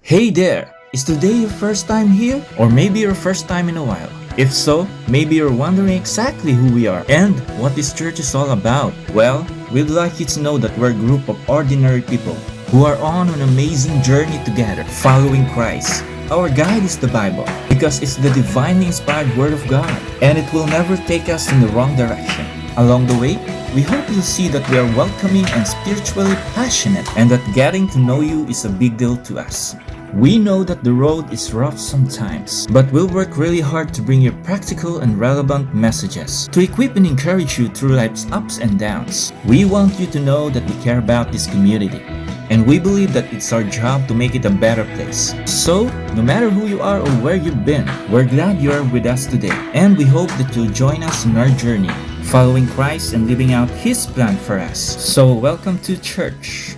Hey there! Is today your first time here? Or maybe your first time in a while? If so, maybe you're wondering exactly who we are and what this church is all about. Well, we'd like you to know that we're a group of ordinary people who are on an amazing journey together, following Christ. Our guide is the Bible because it's the divinely inspired Word of God and it will never take us in the wrong direction. Along the way, we hope you'll see that we are welcoming and spiritually passionate and that getting to know you is a big deal to us. We know that the road is rough sometimes, but we'll work really hard to bring you practical and relevant messages to equip and encourage you through life's ups and downs. We want you to know that we care about this community, and we believe that it's our job to make it a better place. So, no matter who you are or where you've been, we're glad you are with us today, and we hope that you'll join us in our journey, following Christ and living out His plan for us. So, welcome to church.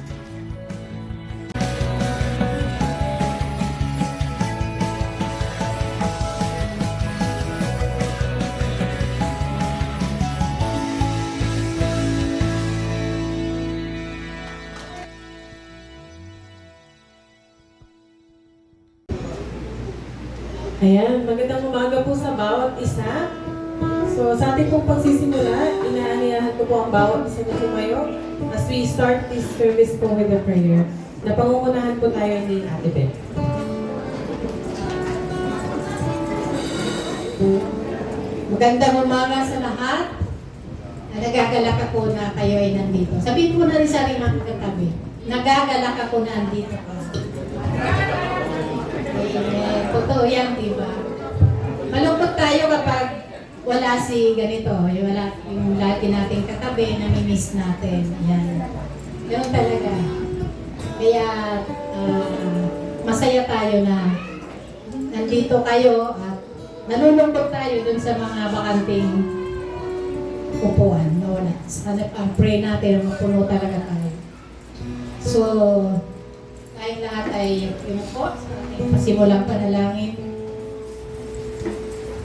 Ayan, magandang umaga po sa bawat isa. So sa ating pong pagsisimula, inaaniyahan ko po ang bawat isa na tumayo as we start this service po with a prayer. Napangungunahan po tayo ni Ate Beth. Magandang umaga sa lahat. Nagagalak ako na kayo ay nandito. Sabihin ko na rin sa aking mga katabi. Nagagalak ako na nandito ka. Totoo yan, diba? Malungkot tayo kapag wala si ganito. Yung lagi nating katabi, namimiss natin. Yan. Ganun talaga. Kaya, masaya tayo na nandito kayo at nalulungkot tayo dun sa mga bakanting upuan. Wala. Sana ang pray natin, mapuno talaga tayo. So, tayong lahat ay yumuko sa ating pasimulang panalangin.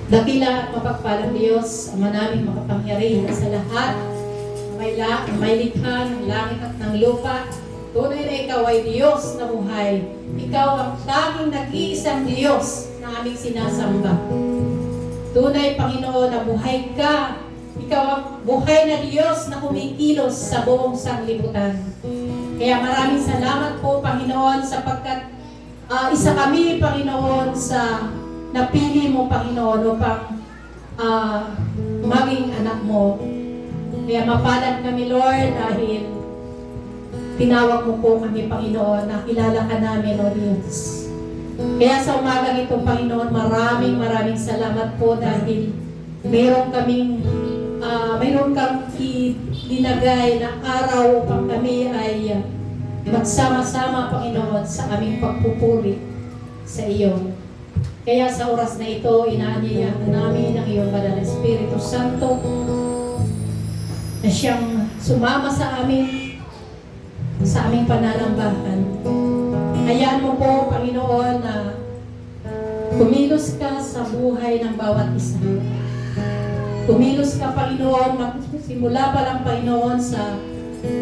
Dakila at mapagpalang Diyos, Ama namin makapangyarihan sa lahat, may likha ng langit at ng lupa. Tunay na Ikaw ay Diyos na buhay. Ikaw ang tanging nag-iisang Diyos na aming sinasamba. Tunay, Panginoon, na buhay ka. Ikaw ang buhay na Diyos na kumikilos sa buong sanglibutan. Kaya maraming salamat po, Panginoon, sapagkat isa kami, Panginoon, sa napili mo, Panginoon, upang maging anak mo. Kaya mapalad kami, Lord, dahil tinawag mo po kami, Panginoon, nakilala ka namin, O Diyos. Kaya sa umagang ito, Panginoon, maraming salamat po dahil mayroon kang linagay na araw upang kami ay magsama-sama, Panginoon, sa aming pagpupuri sa iyo. Kaya sa oras na ito, inaanyayahan namin ang iyong Banal na Espiritu Santo na siyang sumama sa aming pananambahan. Hayaan mo po, Panginoon, na kumilos ka sa buhay ng bawat isa. Kumilos ka, Panginoon, simula pa lang, Panginoon, sa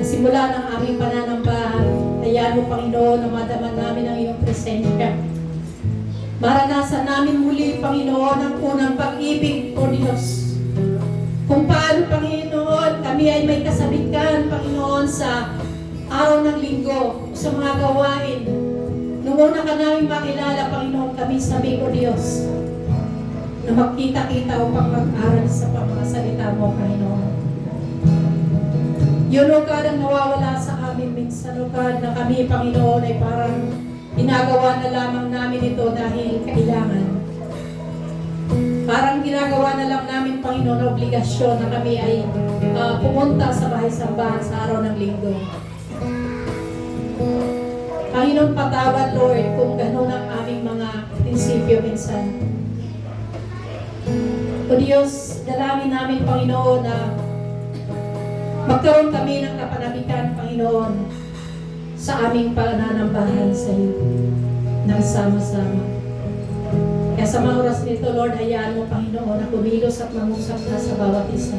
simula ng aming pananambahan. Hayaan mo, Panginoon, na madama namin ang iyong presensya. Maranasan namin muli, Panginoon, ang unang pag-ibig, O Diyos. Kung paano, Panginoon, kami ay may kasabikan, Panginoon, sa araw ng linggo, sa mga gawain. Nung una ka namin makilala, Panginoon, kami sabi, O Diyos, na magkita-kita upang mag-aral sa mga salita mo, Panginoon. Yun, O God, ang nawawala sa amin minsan, O God, na kami, Panginoon, ay parang ginagawa na lamang namin ito dahil kailangan. Parang ginagawa na lang namin, Panginoon, na obligasyon na kami ay pumunta sa bahay-sambahan sa araw ng linggo. Panginoon, patawad, Lord, kung gano'n ang aming mga prinsipyo minsan. O Diyos, dalangin namin, Panginoon, na magkaroon kami ng kapanamikan, Panginoon, sa aming pananambahan sa iyo, ng sama-sama. Kaya sa mga oras nito, Lord, hayaan mo, Panginoon, na kumilos at mangusap na sa bawat isa.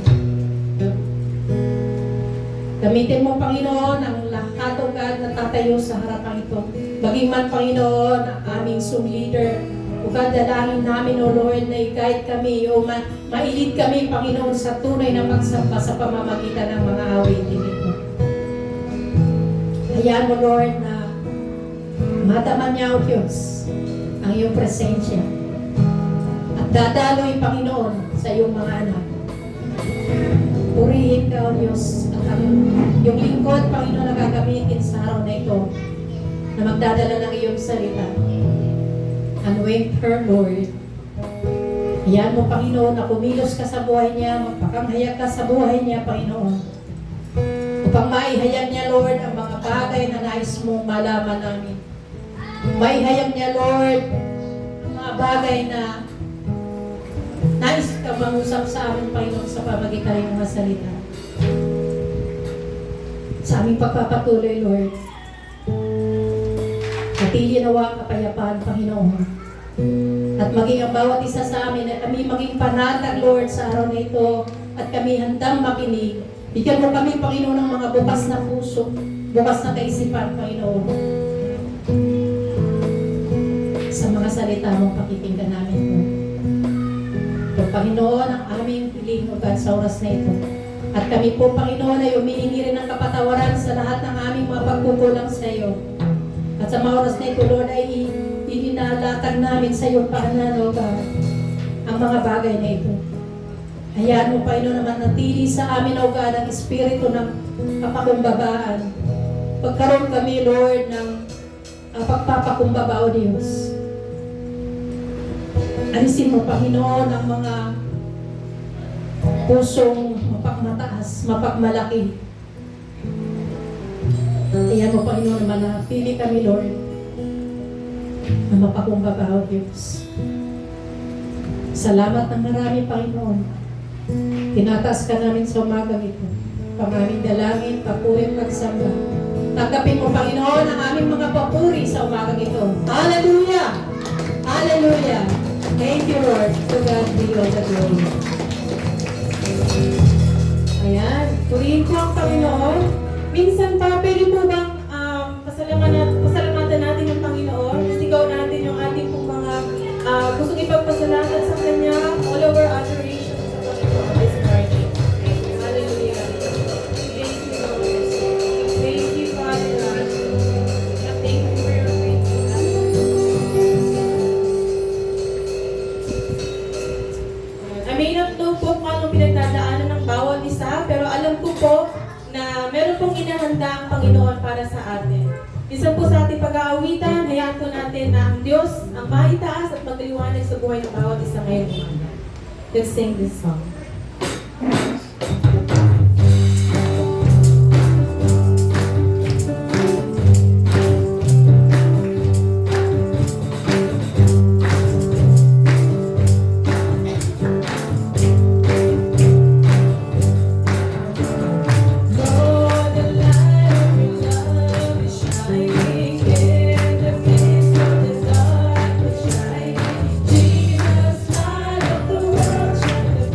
Gamitin mo, Panginoon, ang lahat, O God, na tatayo sa harapan ito. Maging man, Panginoon, ang aming Zoom leader. O God, dalangin namin, O Lord, na i-guide kami, O mailid kami, Panginoon, sa tunay na pagsamba sa pamamagitan ng mga awitin ito. Hayaan mo, Lord, na madaman niya, O Diyos, ang iyong presensya. At dadaloy, Panginoon, sa iyong mga anak. Purihin ka, O Diyos, at ang yung lingkod, Panginoon, na gagamitin sa araw na ito, na magdadala ng iyong salita. Anoint her, Lord. Hayaan mo, Panginoon, na kumilos ka sa buhay niya, magpakanghayag ka sa buhay niya, Panginoon. Upang maihayag niya, Lord, ang mga bagay na nais mong malaman namin. Maihayag niya, Lord, ang mga bagay na nais ka mangusap sa amin, Panginoon, sa pamagitan ng mga salita. Sa aming pagpapatuloy, Lord, natili nawa ang kapayapaan, Panginoon. At maging ang bawat isa sa amin at kami maging panatag, Lord, sa araw na ito at kami handang makinig. Bigyan mo kami, Panginoon, ng mga bukas na puso, bukas na kaisipan, Panginoon. Sa mga salita mong pakikinggan namin, Lord. Lord, Panginoon, ang aming hiling, O God, sa oras na ito. At kami po, Panginoon, ay humihingi rin ng kapatawaran sa lahat ng aming mga pagkukulang sa iyo. At sa mga oras na ito, Lord, ay ilinalatag namin sa iyong paanan, O God, ang mga bagay na ito. Hayaan mo, Panginoon, naman natili sa amin, O God, ang espiritu ng kapakumbabaan. Pagkaroon kami, Lord, ng pagpapakumbaba, O Diyos. Alisin mo, Panginoon, ang mga pusong mapagmataas, mapagmalaki. Ayan mo, Panginoon, naman na pili kami, Lord, na mapakumbaba, O Diyos. Salamat ng marami, Panginoon. Tinataas ka namin sa umagang ito. Pamaming dalangin, papuri, pagsamba. Tanggapin mo, Panginoon, ang aming mga papuri sa umagang ito. Hallelujah! Hallelujah! Thank you, Lord. To God be all the glory. Ayan, purihin ko ang Panginoon. Minsan pa, pwede po bang pasalamatan natin yung Panginoon? Sigaw natin yung ating pong mga gustong ipagpasalamat sa Kanya, all of our adoration sa Panginoon this morning. Hallelujah. Thank you, Lord. Thank you, Father God. Thank you for your faithfulness. I may not know po kung anong pinagdadaanan ng bawat isa, pero alam ko po na meron pong inahanda ang Panginoon para sa atin. Isa po sa ating pag-aawitan, hayaan po natin na ang Diyos ang maitaas at magliwanag sa buhay ng bawat isa ngayong umaga. Let's sing this song. Jesus, light of the world, shine the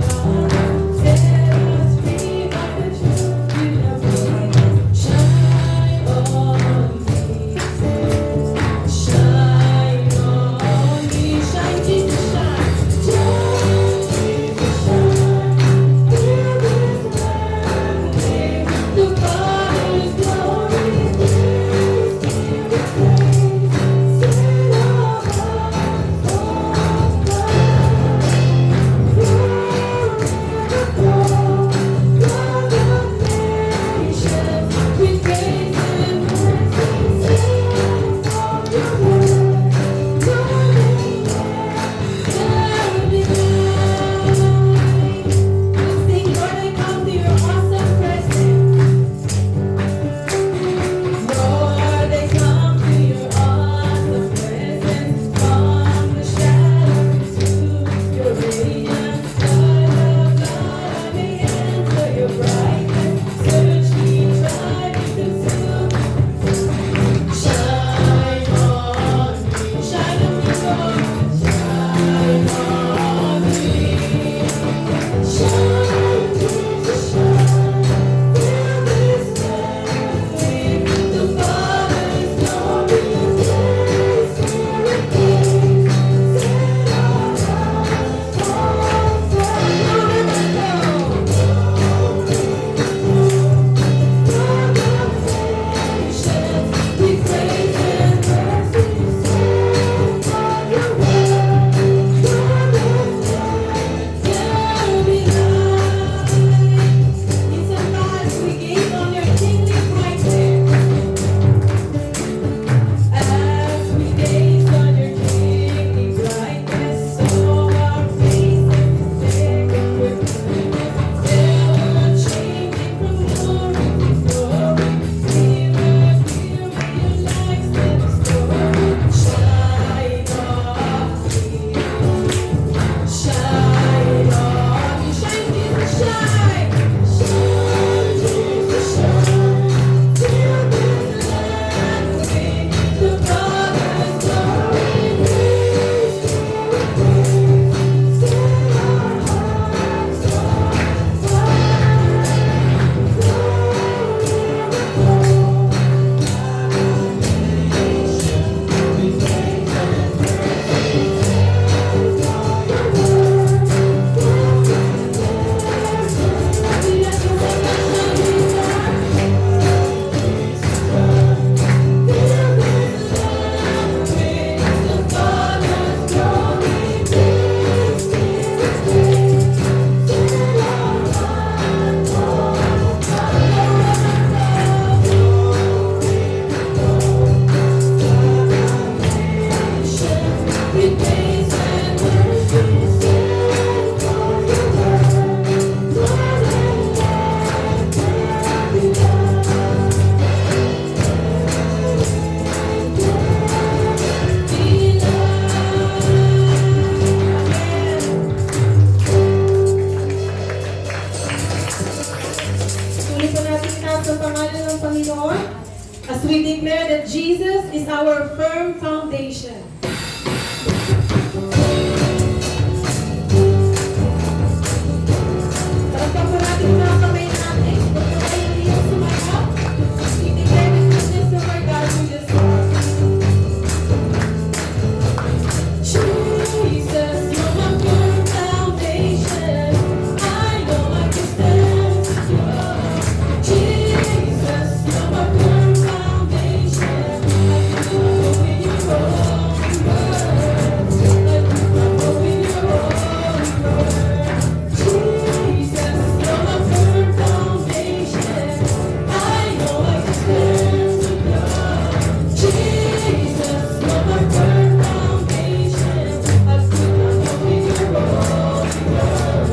ng Panginoon as we declare that Jesus is our firm foundation. Palagpak po natin yung mga kamay natin. Huwag na kayo dito sumayaw. We declare the goodness of our God through this song. Jesus, you're my firm foundation. I know I can stand secure. Jesus, you're my firm foundation. I put my hope in your holy word. I put my hope in your holy word. Jesus, you're my firm foundation. I know I can stand secure. Jesus, you're my firm foundation. I put my hope in your holy word.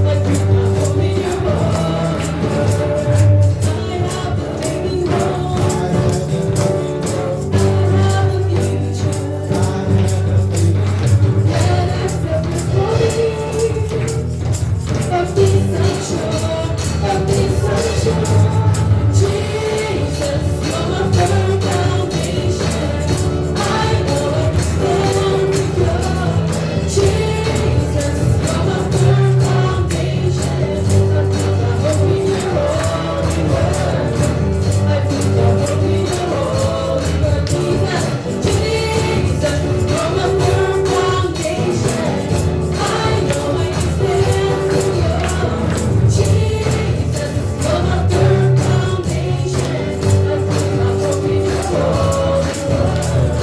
I put my hope in your holy word. I have a living hope. I have a future. That is the glory of this I'm sure, of this I'm sure. Jesus, you're my firm foundation. I know I can stand secure. Jesus, you're my firm foundation. I put my hope in your holy word. I put my hope in your holy word. Jesus, you're my firm foundation. I know I can stand secure. Jesus, you're my firm foundation. I put my hope in your holy word.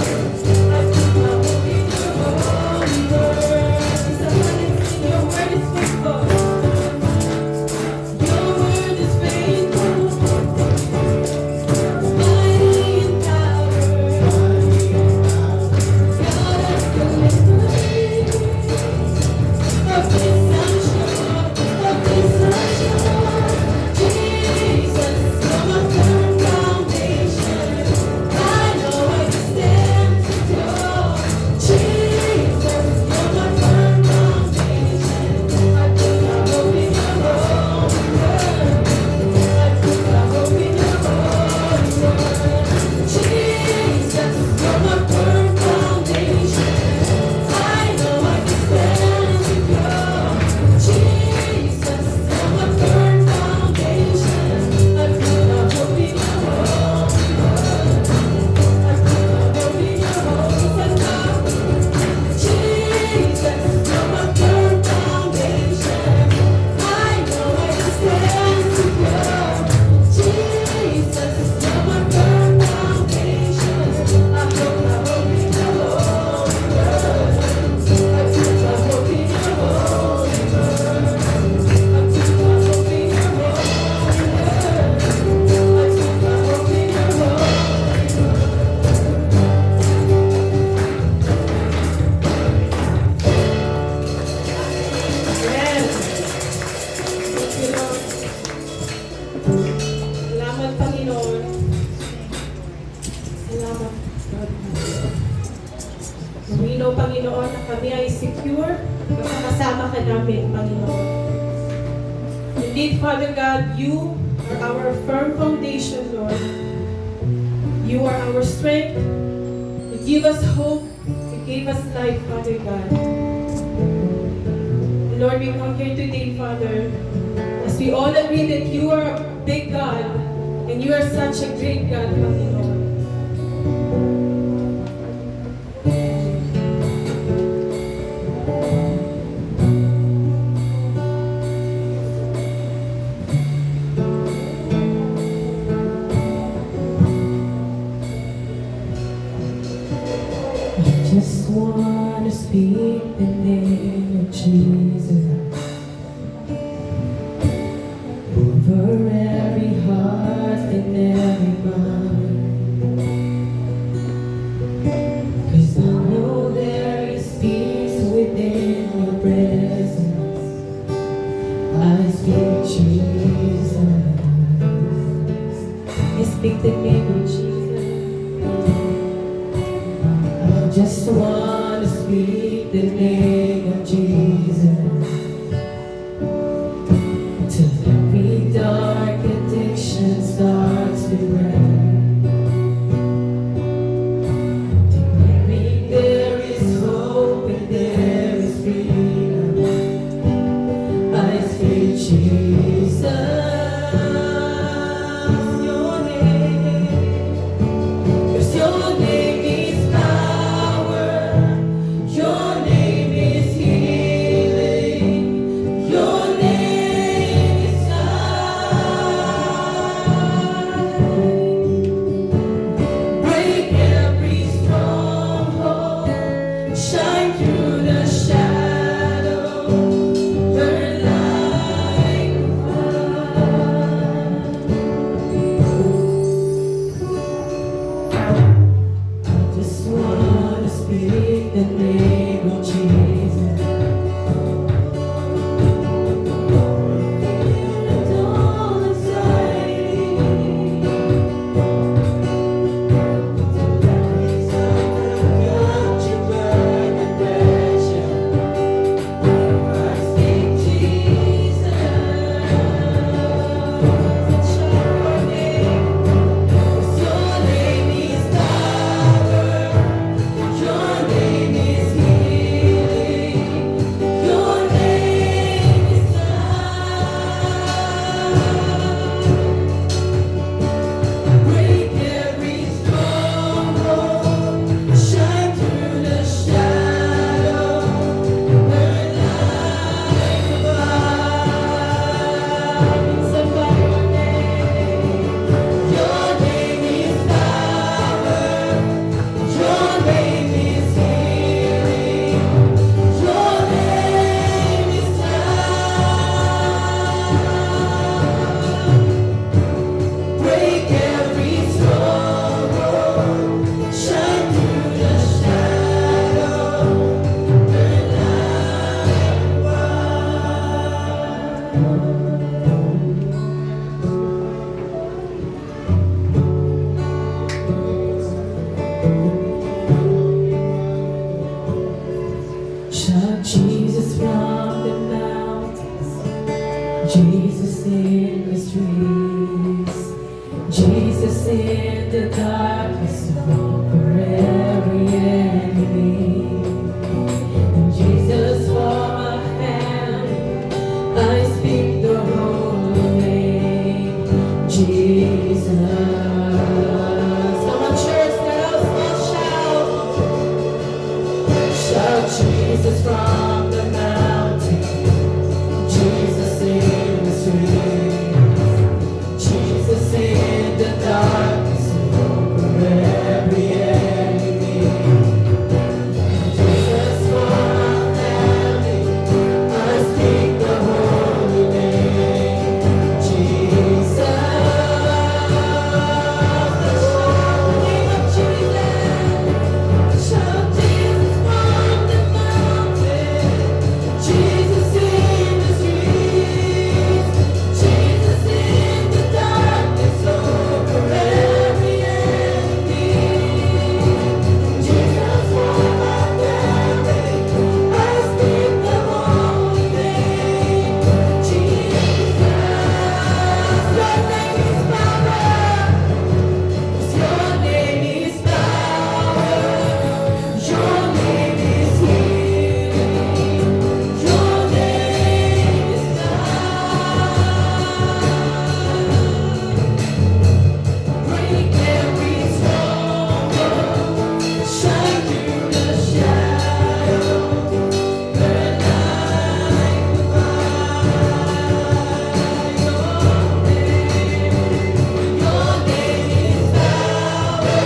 I put my hope in your holy word. Somebody sing, your word is faithful. Your word is faithful. Mighty in power. God has delivered me. Of this I'm sure. Of this I'm sure. Jesus, you're my firm foundation. I know I can stand secure. Jesus, you're my firm foundation. I put my hope in your holy word. I put my hope in your holy word. Jesus, you're my firm foundation. I know I can stand secure. Jesus, you're my firm foundation. I put my hope in your holy word. I put my hope in your holy word. Jesus, you're my firm foundation. I know I can stand secure. Jesus, you're my firm foundation. I put my hope in your holy word. I put my hope in your holy word. I put my hope in your holy word. I put my hope in your holy word. Yes. Thank you, Lord. Salamat, Panginoon. Salamat, Lord. We know, Panginoon, na kami ay secure kasama ka namin, Panginoon. Indeed, Father God, you are our firm foundation, Lord. You are our strength. You give us hope. You gave us life, Father God. Lord, we come here today, Father, as we all agree that you are a big God and you are such a great God, Panginoon. I just want to speak the name of Jesus over every heart and every mind. 'Cause I know there is peace within your presence. I speak Jesus. I speak the name of Jesus. I just want to speak the name of Jesus. Till every dark addiction starts in the darkness over every enemy. And Jesus, for my family, I speak the holy name, Jesus. Come on, church, let us all shout. Shout Jesus from the mountain, Jesus in the streets, Jesus in the darkness over every enemy. Jesus for my family, I speak the holy name, Jesus. Shout the name of Jesus. Shout Jesus from the mountain, Jesus in the streets, Jesus in the darkness over every enemy. Jesus for my family, I speak the holy name, Jesus. Your name is power. Your name is power. Your name is healing. Your name is love. Break every stronghold. Shine through the shadow. Burn like the fire. Your name is power.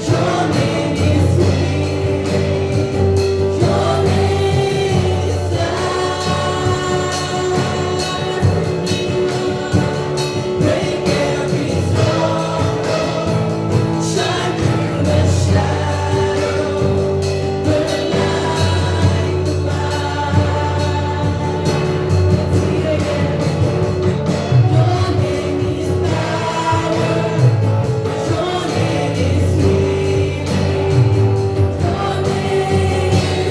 Your name is healing. Your name is love. Break every stronghold. Shine through the shadow. Burn like the fire. Let's sing it again. Your name is power. Your name is healing. Your name is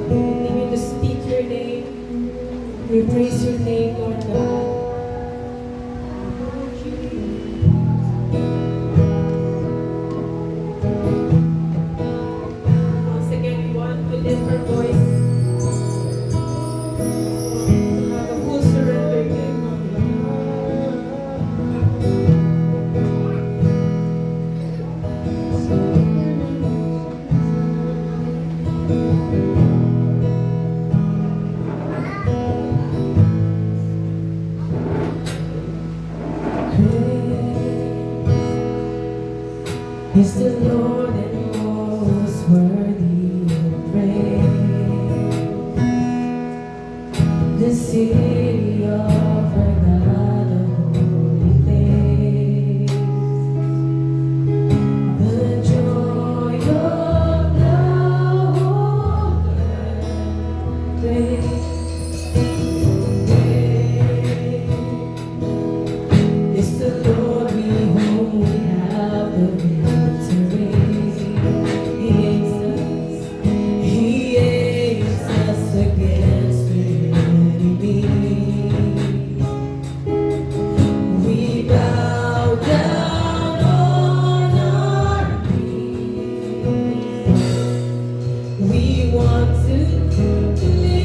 continue to speak your name. We praise your name, Lord God. Once again, we want to lift our voice. Have a full surrender again. Is the Lord and most worthy of praise. The city of our God, a holy place. The joy of the whole earth praise. It's the Lord we whom we have the victory. He aims us against the enemy. We bow down on our knees. We want to live.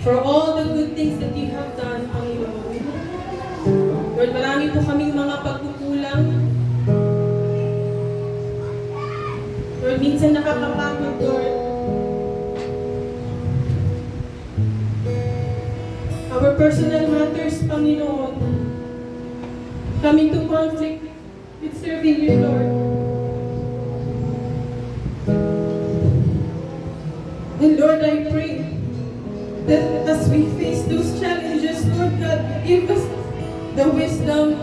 for all the good things that you have done, Panginoon. Lord, marami po kaming mga pagkukulang. Lord, minsan nakakapagod, Lord. Our personal matters, Panginoon, coming to conflict with serving you, Lord. And Lord, I pray that as we face those challenges, Lord God, give us the wisdom,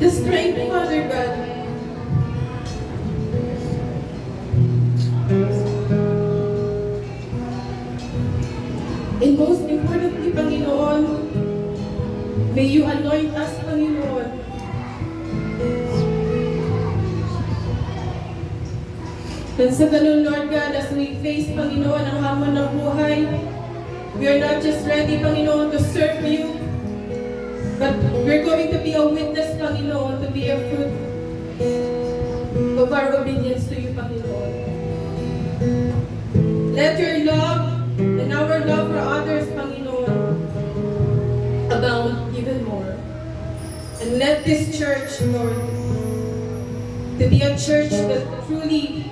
the strength, Father God. And most importantly, Panginoon, may you anoint us, Panginoon. And sa ganun, Lord God, as we face, Panginoon, ang hamon ng buhay, we are not just ready, Panginoon, to serve you, but we're going to be a witness, Panginoon, to be a fruit of our obedience to you, Panginoon. Let your love and our love for others, Panginoon, abound even more. And let this church, Lord, to be a church that truly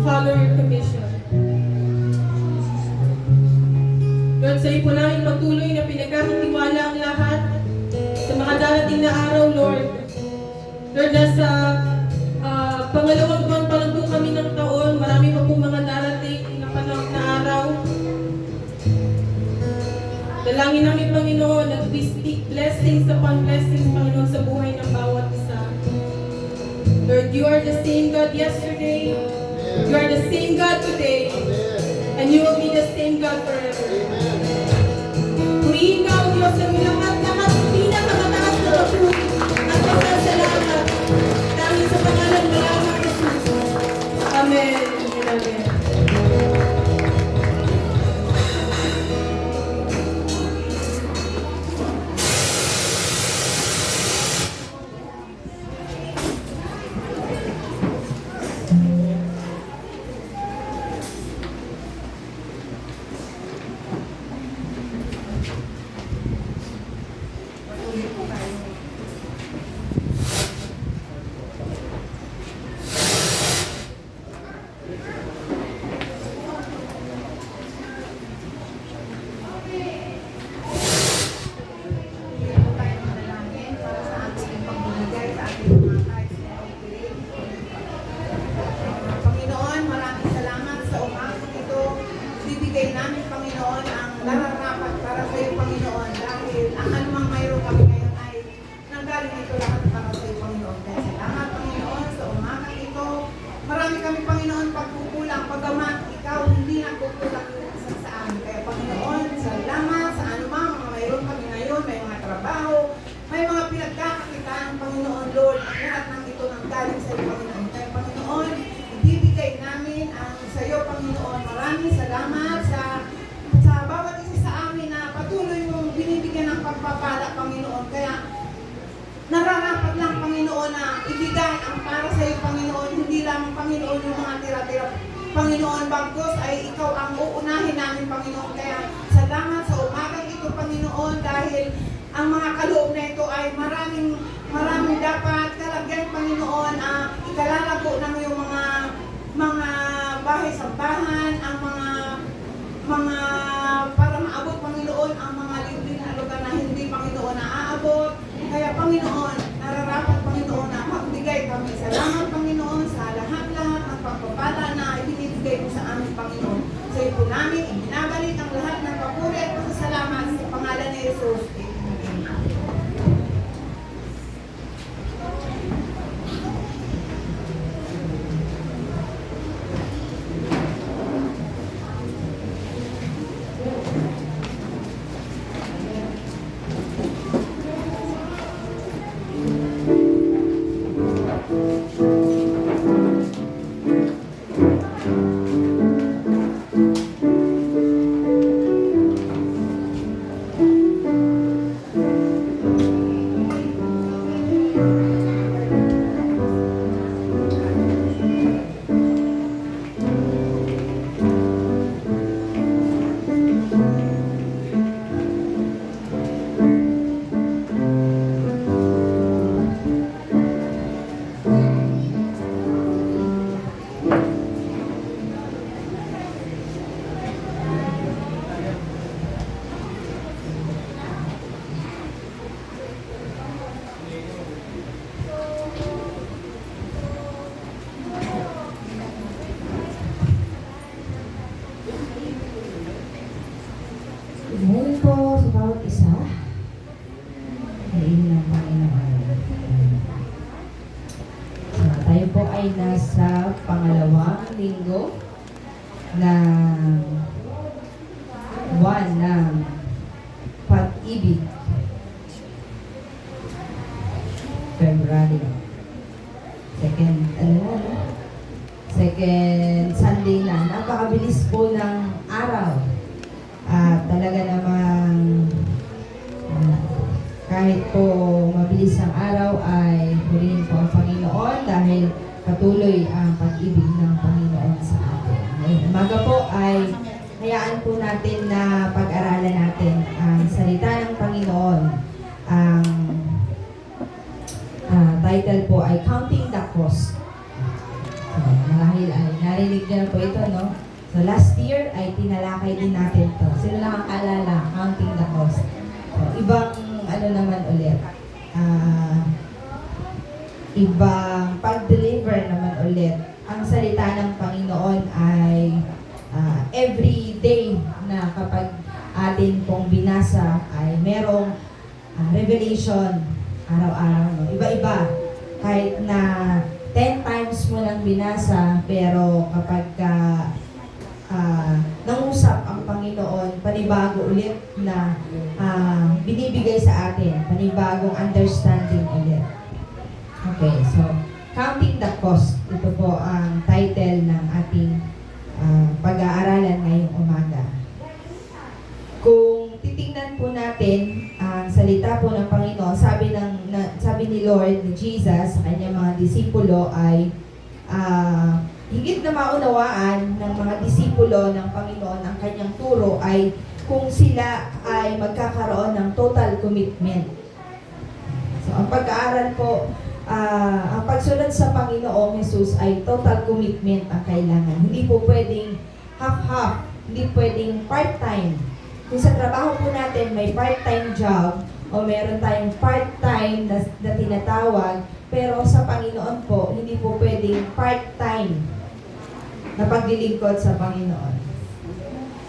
follow your commission. Lord, sa iyo po namin patuloy na pinagkakatiwala ang lahat sa mga darating na araw, Lord. Lord, nasa pangalawang buwan pa lang po kami ng taon, marami pa po mga darating na panahon na araw. Dalangin namin, Panginoon, that we speak blessings upon blessings, Panginoon, sa buhay ng bawat isa. Lord, you are the same God yesterday, you are the same God today, and you will be the same God forever. Purihin ka, O Diyos, ang lahat, pinakamataas na papuri at pasasalamat dahil sa pangalan mo lamang, Jesus. Amen. Amen. Panginoon, maraming salamat sa umagang ito. Bibigay namin, Panginoon, ang nararapat para sa iyo, Panginoon, dahil ang anumang mayroon kami ngayon ay nanggaling ito lahat para sa iyo, Panginoon. Kaya salamat, Panginoon, sa umagang ito. Marami kami, Panginoon, pagkukulang, pagamat ikaw hindi nagkukulang sa amin. Kaya, Panginoon, salamat sa anumang mga mayroon kami ngayon, may mga trabaho, may mga pinagkakakitaan, Panginoon, Lord, ang lahat ng ito nanggaling sa iyo, Panginoon. Kaya, Panginoon, ibibigay namin ang sa iyo, Panginoon. Maraming salamat sa bawat isa sa amin na patuloy mong binibigyan ng pagpapala, Panginoon. Kaya nararapat lang, Panginoon, na ibigay ang para sa iyo, Panginoon. Hindi lang, Panginoon, yung mga tira-tira, Panginoon, bagos ay ikaw ang uunahin namin, Panginoon. Kaya salamat sa umagang ito, Panginoon, dahil ang mga kaloob na ito ay maraming dapat kalagyan, Panginoon. Ikalalago ng yung mga bahay-sambahan, ang mga para maabot, Panginoon, ang mga libre na lugar na hindi, Panginoon, naaabot. Kaya, Panginoon, nararapat, Panginoon, na magbigay kami. Salamat, Panginoon, sa lahat-lahat ng pagpapala na ibinibigay mo sa amin, Panginoon. Sa iyo po namin, ibinabalik ang lahat ng papuri at pasasalamat sa pangalan ni Jesus. Good morning po sa bawat isa. Ngayon ng Panginoon. Tayo po ay nasa pangalawang linggo ng buwan ng pag-ibig. February. Second Sunday na. Napakabilis po ng araw. At talaga namang kahit po mabilis ang araw ay huliin po ang Panginoon dahil patuloy ang pag-ibig ng Panginoon sa atin. Ngayong umaga po ay hayaan po natin na pag-aralan natin ang salita ng Panginoon. Ang title po ay Counting the Cost. So, marahil ay narinig niyo na po ito, no? So, last year ay tinalakay din natin to. Sino lang ang alala? Counting the Cost. So, ibang ano naman ulit. Ibang pag-deliver naman ulit. Ang salita ng Panginoon ay every day na kapag atin pong binasa ay merong revelation araw-araw. No? Iba-iba. Kahit na 10 times mo lang binasa, pero kapag nangusap ang Panginoon, panibago ulit na binibigay sa atin, panibagong understanding ulit. Okay, so, Counting the Cost. Ito po ang title ng ating pag-aaralan ngayong umaga. Kung titingnan po natin ang salita po ng Panginoon, sabi ni Lord, ni Jesus, sa kanyang mga disipulo ay higit na maunawaan ng mga disipulo ng Panginoon ang kanyang turo ay kung sila ay magkakaroon ng total commitment. So, ang pag-aaral po, ang pagsunod sa Panginoong Jesus ay total commitment ang kailangan. Hindi po pwedeng half-half, hindi pwedeng part-time. Kung sa trabaho po natin may part-time job o meron tayong part-time na tinatawag, pero sa Panginoon po, hindi po pwedeng part-time na paglilingkod sa Panginoon.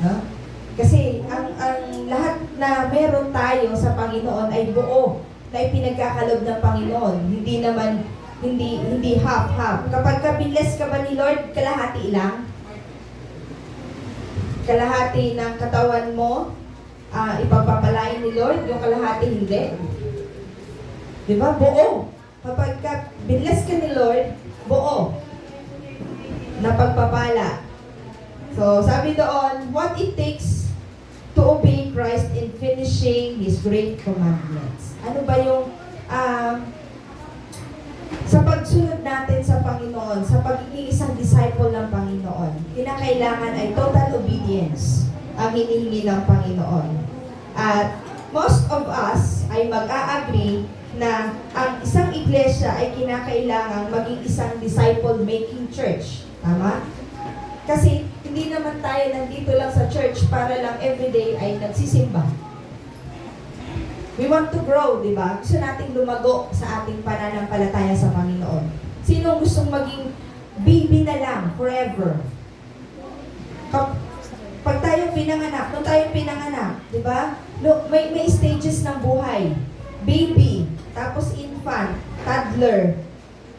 No? Kasi ang lahat na meron tayo sa Panginoon ay buo na ipinagkakalob ng Panginoon. Hindi half-half. Kapag kabilas ka ba ni Lord, kalahati lang. Kalahati ng katawan mo, ipagpapalain ni Lord, yung kalahati hindi. Diba? Buo. Kapag kabilas ka ni Lord, buo na pagpapala. So, sabi doon, what it takes to obey Christ in finishing His great commandments. Ano ba yung sa pagsunod natin sa Panginoon, sa pagiging isang disciple ng Panginoon, kinakailangan ay total obedience ang hinihingi ng Panginoon. At most of us ay mag-a-agree na ang isang iglesia ay kinakailangan maging isang disciple-making church. Tama? Kasi hindi naman tayo nandito lang sa church para lang everyday ay nagsisimba. We want to grow, di ba? Gusto nating lumago sa ating pananampalataya sa Panginoon. Sino gustong maging baby na lang forever? Pag tayo pinanganak, nung tayo pinanganak, di ba? May stages ng buhay. Baby, tapos infant, toddler,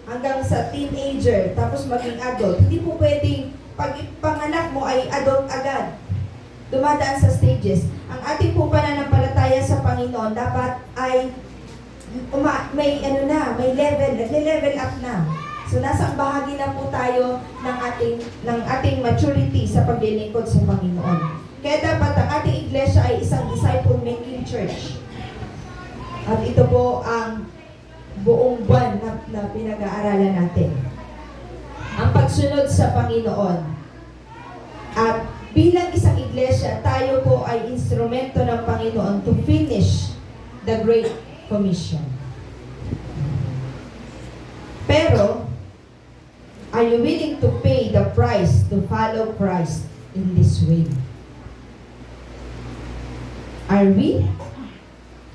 hanggang sa teenager, tapos maging adult. Hindi po pwedeng pag panganak mo ay adult agad. Dumadaan sa stages. Ang ating po pananampalataya sa Panginoon dapat ay may level, nagle-level up na. So nasa bahagi na po tayo ng ating maturity sa paglilingkod sa Panginoon. Kaya dapat ang ating iglesia ay isang disciple-making church. At ito po ang buong buwan na pinag-aaralan natin. Ang pagsunod sa Panginoon. At bilang isang iglesia, tayo po ay instrumento ng Panginoon to finish the Great Commission. Pero, are you willing to pay the price to follow Christ in this way? Are we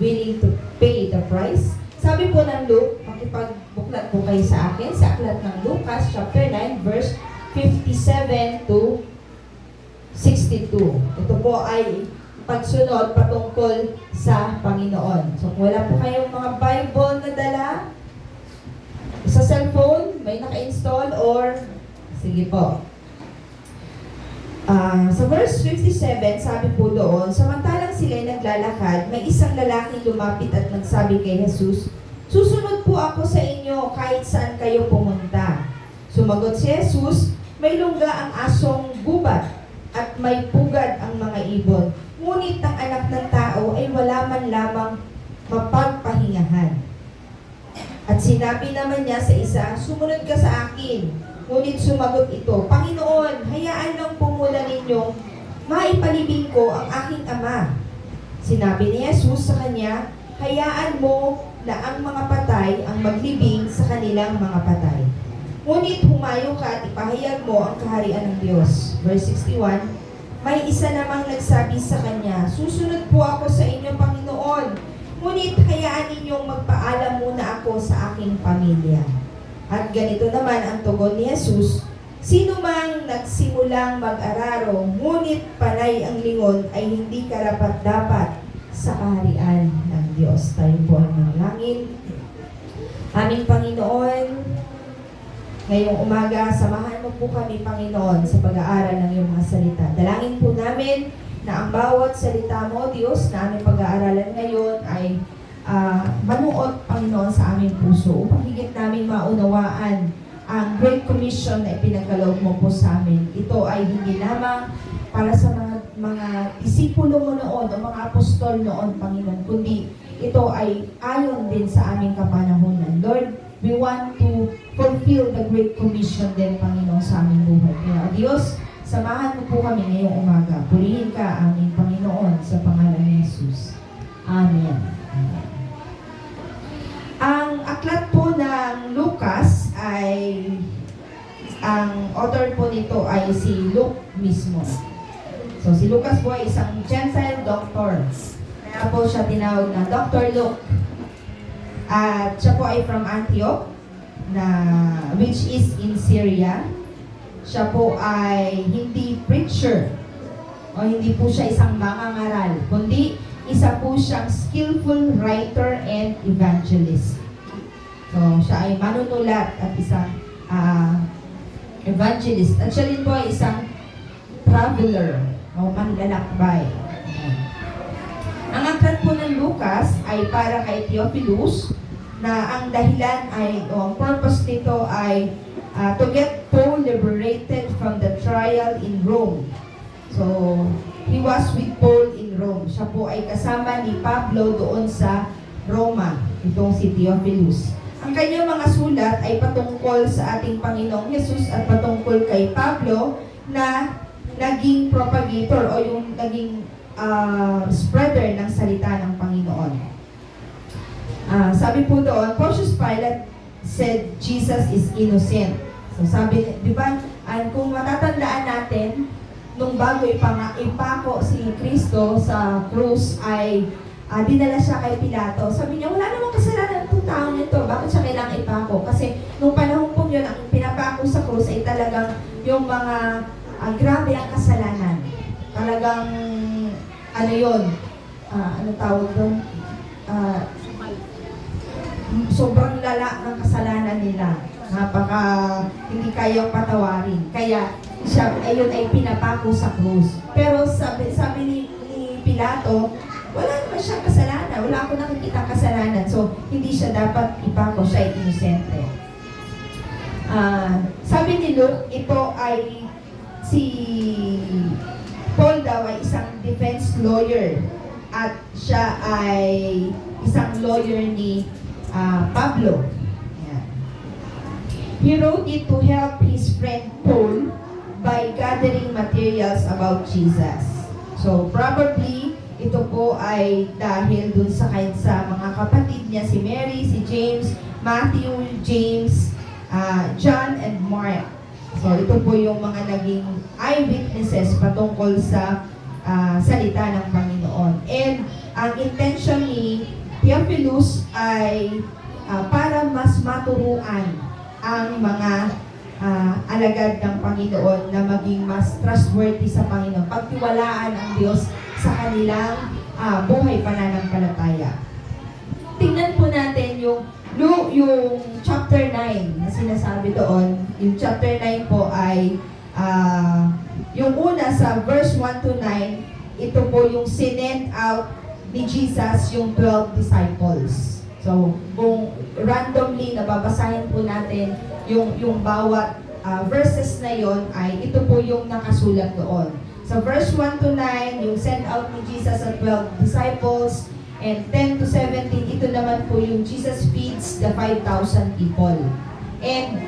willing to pay the price? Sabi po ng Luke, makipagbuklat po kayo sa akin, sa aklat ng Lucas chapter 9, verse 57 to 62. Ito po ay pagsunod patungkol sa Panginoon. So kung wala po kayong mga Bible na dala, sa cellphone, may naka-install or sige po. Sa verse 57, sabi po doon, samantalang sila'y naglalakad, may isang lalaking lumapit at nagsabi kay Jesus, susunod po ako sa inyo kahit saan kayo pumunta. Sumagot si Jesus, may lungga ang asong gubat at may pugad ang mga ibon. Ngunit ang anak ng tao ay wala man lamang mapagpahingahan. At sinabi naman niya sa isa, sumunod ka sa akin. Ngunit sumagot ito, Panginoon, hayaan lang pumula ninyong maipalibing ko ang aking ama. Sinabi ni Jesus sa kanya, hayaan mo na ang mga patay ang maglibing sa kanilang mga patay. Ngunit humayo ka at ipahayag mo ang kaharian ng Diyos. Verse 61, may isa namang nagsabi sa kanya, susunod po ako sa inyo, Panginoon. Ngunit hayaan ninyong magpaalam muna ako sa aking pamilya. At ganito naman ang tugon ni Jesus, sino mang nagsimulang mag-araro, ngunit panay ang lingon ay hindi karapat-dapat sa kaharian ng Diyos. Tayo po ay manalangin. Aming Panginoon, ngayong umaga, samahan mo po kami, Panginoon, sa pag-aaral ng iyong mga salita. Dalangin po namin na ang bawat salita mo, Diyos, na aming pag-aaralan ngayon ay manuot, Panginoon, sa aming puso upang higit namin maunawaan ang Great Commission na ipinagkaloob mo po sa amin. Ito ay hindi lamang para sa mga disipulo mo noon o mga apostol noon, Panginoon, kundi ito ay ayon din sa aming kapanahunan. Lord, we want to fulfill the Great Commission din, Panginoon, sa aming buhay. Kaya, Diyos, samahan mo po kami ngayong umaga. Purihin ka, aming Panginoon, sa pangalan ni Jesus. Amen. Ang aklat po ng Lucas ay, ang author po nito ay si Luke mismo. So, si Lucas po ay isang Gentile doctor. Kaya po siya tinawag na Dr. Luke. At siya po ay from Antioch, which is in Syria. Siya po ay hindi preacher o hindi po siya isang mangangaral, kundi isa po siyang skillful writer and evangelist. So, siya ay manunulat at isang evangelist. At siya rin po ay isang traveler o manlalakbay. Ang aklat po ng Lucas ay para kay Theophilus, na ang dahilan ay, o ang purpose nito ay to get Paul liberated from the trial in Rome. So, he was with Paul in Rome. Siya po ay kasama ni Pablo doon sa Roma, itong si Theophilus. Ang kanyang mga sulat ay patungkol sa ating Panginoong Jesus at patungkol kay Pablo na naging propagator o yung naging spreader ng salita ng Panginoon. Sabi po doon, Pontius Pilate said Jesus is innocent. So sabi, di ba, kung matatandaan natin, nung bago ipako si Kristo sa krus ay dinala siya kay Pilato. Sabi niya, wala namang kasalanan itong taong ito. Bakit siya kailangang ipako? Kasi nung panahon po yun, ang pinapako sa krus ay talagang yung mga grabe ang kasalanan. Talagang, ano yun? Ano tawag doon? Sobrang lala ng kasalanan nila. Napaka hindi kayang patawarin. Kaya siya ayun ay pinapako sa krus. Pero sabi ni Pilato, wala naman siyang kasalanan. Wala akong nakikita kasalanan. So, hindi siya dapat ipako. Siya ay inosente. Sabi ni Luke, ito ay si Paul daw ay isang defense lawyer. At siya ay isang lawyer ni Pablo. Ayan. He wrote it to help his friend Paul by gathering materials about Jesus. So, probably, ito po ay dahil dun sa mga kapatid niya, si Mary, si James, Matthew, James, John, and Mark. So, ito po yung mga naging eyewitnesses patungkol sa salita ng Panginoon. And ang intention ni Theophilus ay para mas maturuan ang mga alagad ng Panginoon na maging mas trustworthy sa Panginoon. Pagtiwalaan ang Diyos sa kanilang buhay pananampalataya. Tingnan po natin yung chapter 9 na sinasabi doon. Yung chapter 9 po ay yung una sa verse 1 to 9, ito po yung sinend out ni Jesus yung 12 disciples. So, kung randomly nababasahin po natin yung bawat verses na yon, ay ito po yung nakasulat doon. So, verse 1 to 9, yung send out ni Jesus sa 12 disciples. And 10 to 17, ito naman po yung Jesus feeds the 5,000 people. And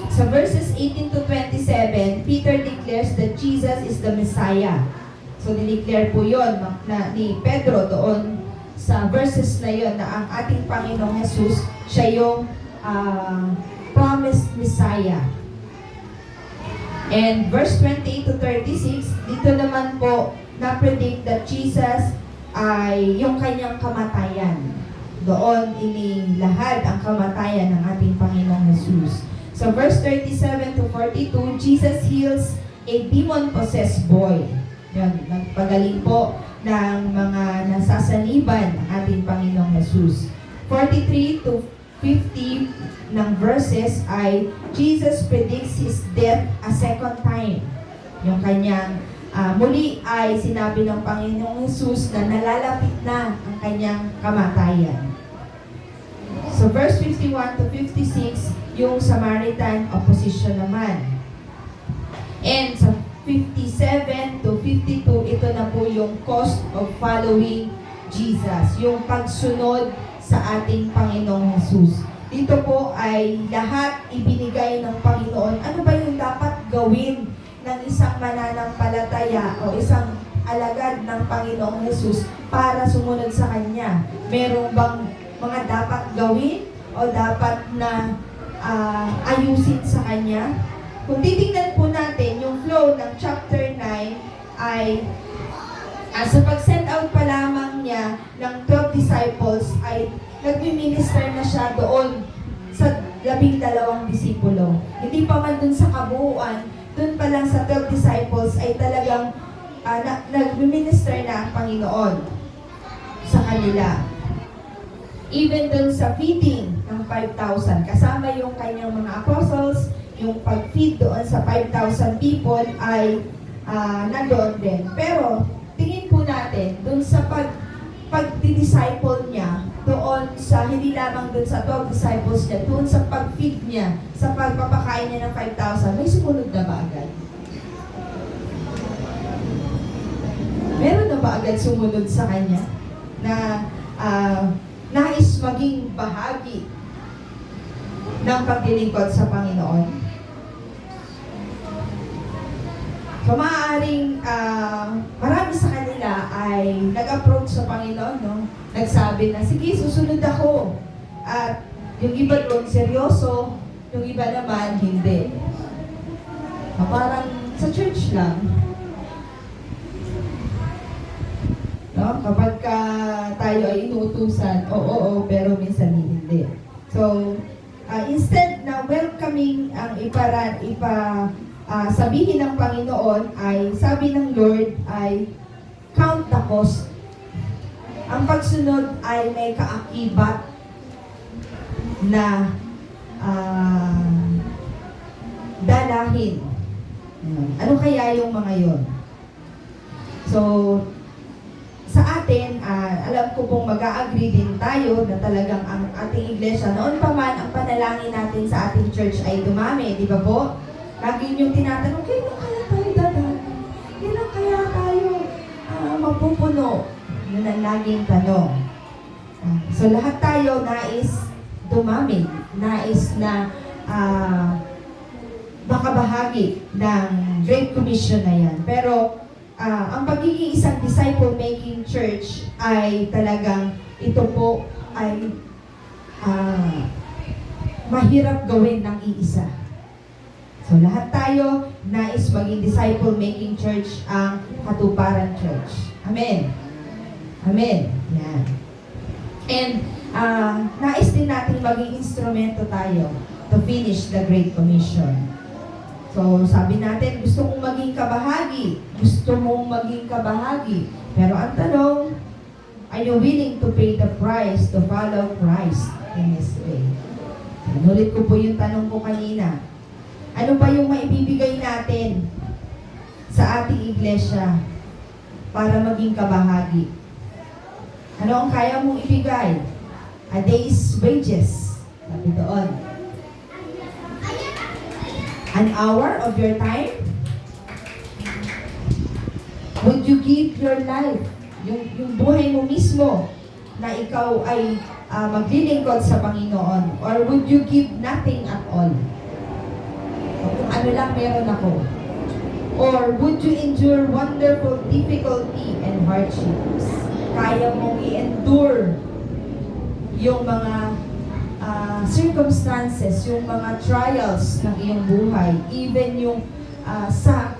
sa verses 18 to 27, Peter declares that Jesus is the Messiah. So, dineclare po yun ni Pedro doon sa verses na yun na ang ating Panginoong Jesus, siya yung promised Messiah. And verse 28 to 36, dito naman po na-predict that Jesus ay yung kanyang kamatayan. Doon inilahad ang kamatayan ng ating Panginoong Jesus. So verse 37 to 42, Jesus heals a demon-possessed boy. Yan, nagpagaling po ng mga nasasaniban ng ating Panginoong Jesus. 43 to 50 ng verses ay Jesus predicts His death a second time. Yung kanyang muli ay sinabi ng Panginoong Jesus na nalalapit na ang kanyang kamatayan. So verse 51 to 56, yung Samaritan opposition naman. And sa 57 to 52, ito na po yung cost of following Jesus, yung pagsunod sa ating Panginoong Jesus. Dito po ay lahat ibinigay ng Panginoon. Ano ba yung dapat gawin ng isang mananampalataya o isang alagad ng Panginoong Jesus para sumunod sa Kanya? Meron bang mga dapat gawin o dapat na ayusin sa Kanya? Kung titingnan po natin yung flow ng chapter 9 ay sa pag-send out pa lamang niya ng 12 disciples ay nagmi-minister na siya doon sa 12 disipulo. Hindi pa man dun sa kabuuan, dun pa lang sa 12 disciples ay talagang nagmi-minister na ang Panginoon sa kanila. Even dun sa feeding ng 5,000, kasama yung kanyang mga apostles, yung pag-feed doon sa 5,000 people ay nandoon din. Pero, tingin po natin, doon sa pag-disciple niya, doon sa, hindi lamang doon sa 12 disciples niya, doon sa pag-feed niya, sa pagpapakain niya ng 5,000, may sumunod na ba agad? Meron na ba agad sumunod sa kanya na nais maging bahagi ng paglilingkod sa Panginoon? So, maaaring marami sa kanila ay nag-approach sa Panginoon, no? Nagsabi na, sige, susunod ako. At yung iba doon, seryoso. Yung iba naman, hindi. Parang sa church lang. No? Kapag tayo ay inuutusan, oo, pero minsan hindi. So, instead na welcoming ang sabihin ng Panginoon ay, sabi ng Lord ay, count the cost. Ang pagsunod ay may kaakibat na dalahin. Ano kaya yung mga yon? So, sa atin, alam ko pong mag-a-agree din tayo na talagang ang ating iglesia, noon pa man ang panalangin natin sa ating church ay dumami, di ba po? Lagi niyong tinatanong, kailan kaya tayo dadami? Kailan kaya tayo mapupuno? Yun ang laging tanong. So lahat tayo nais dumami, nais na makabahagi ng Great Commission na yan. Pero ang pagiging isang disciple-making church ay talagang ito po ay mahirap gawin ng iisa. So, lahat tayo nais maging disciple-making church ang Katuparan Church. Amen. Amen. Yan. And, nais din natin maging instrumento tayo to finish the Great Commission. So, sabi natin, gusto mong maging kabahagi. Gusto mong maging kabahagi. Pero ang tanong, are you willing to pay the price to follow Christ in His way? Inulit ko po yung tanong ko kanina. Ano ba yung maibibigay natin sa ating iglesia para maging kabahagi? Ano ang kaya mong ibigay? A day's wages. Sabi doon. An hour of your time? Would you give your life, yung buhay mo mismo, na ikaw ay maglilingkod sa Panginoon? Or would you give nothing at all? Kung ano lang meron ako. Or would you endure wonderful difficulty and hardships? Kaya mong i-endure yung mga circumstances, yung mga trials ng iyong buhay, even yung sa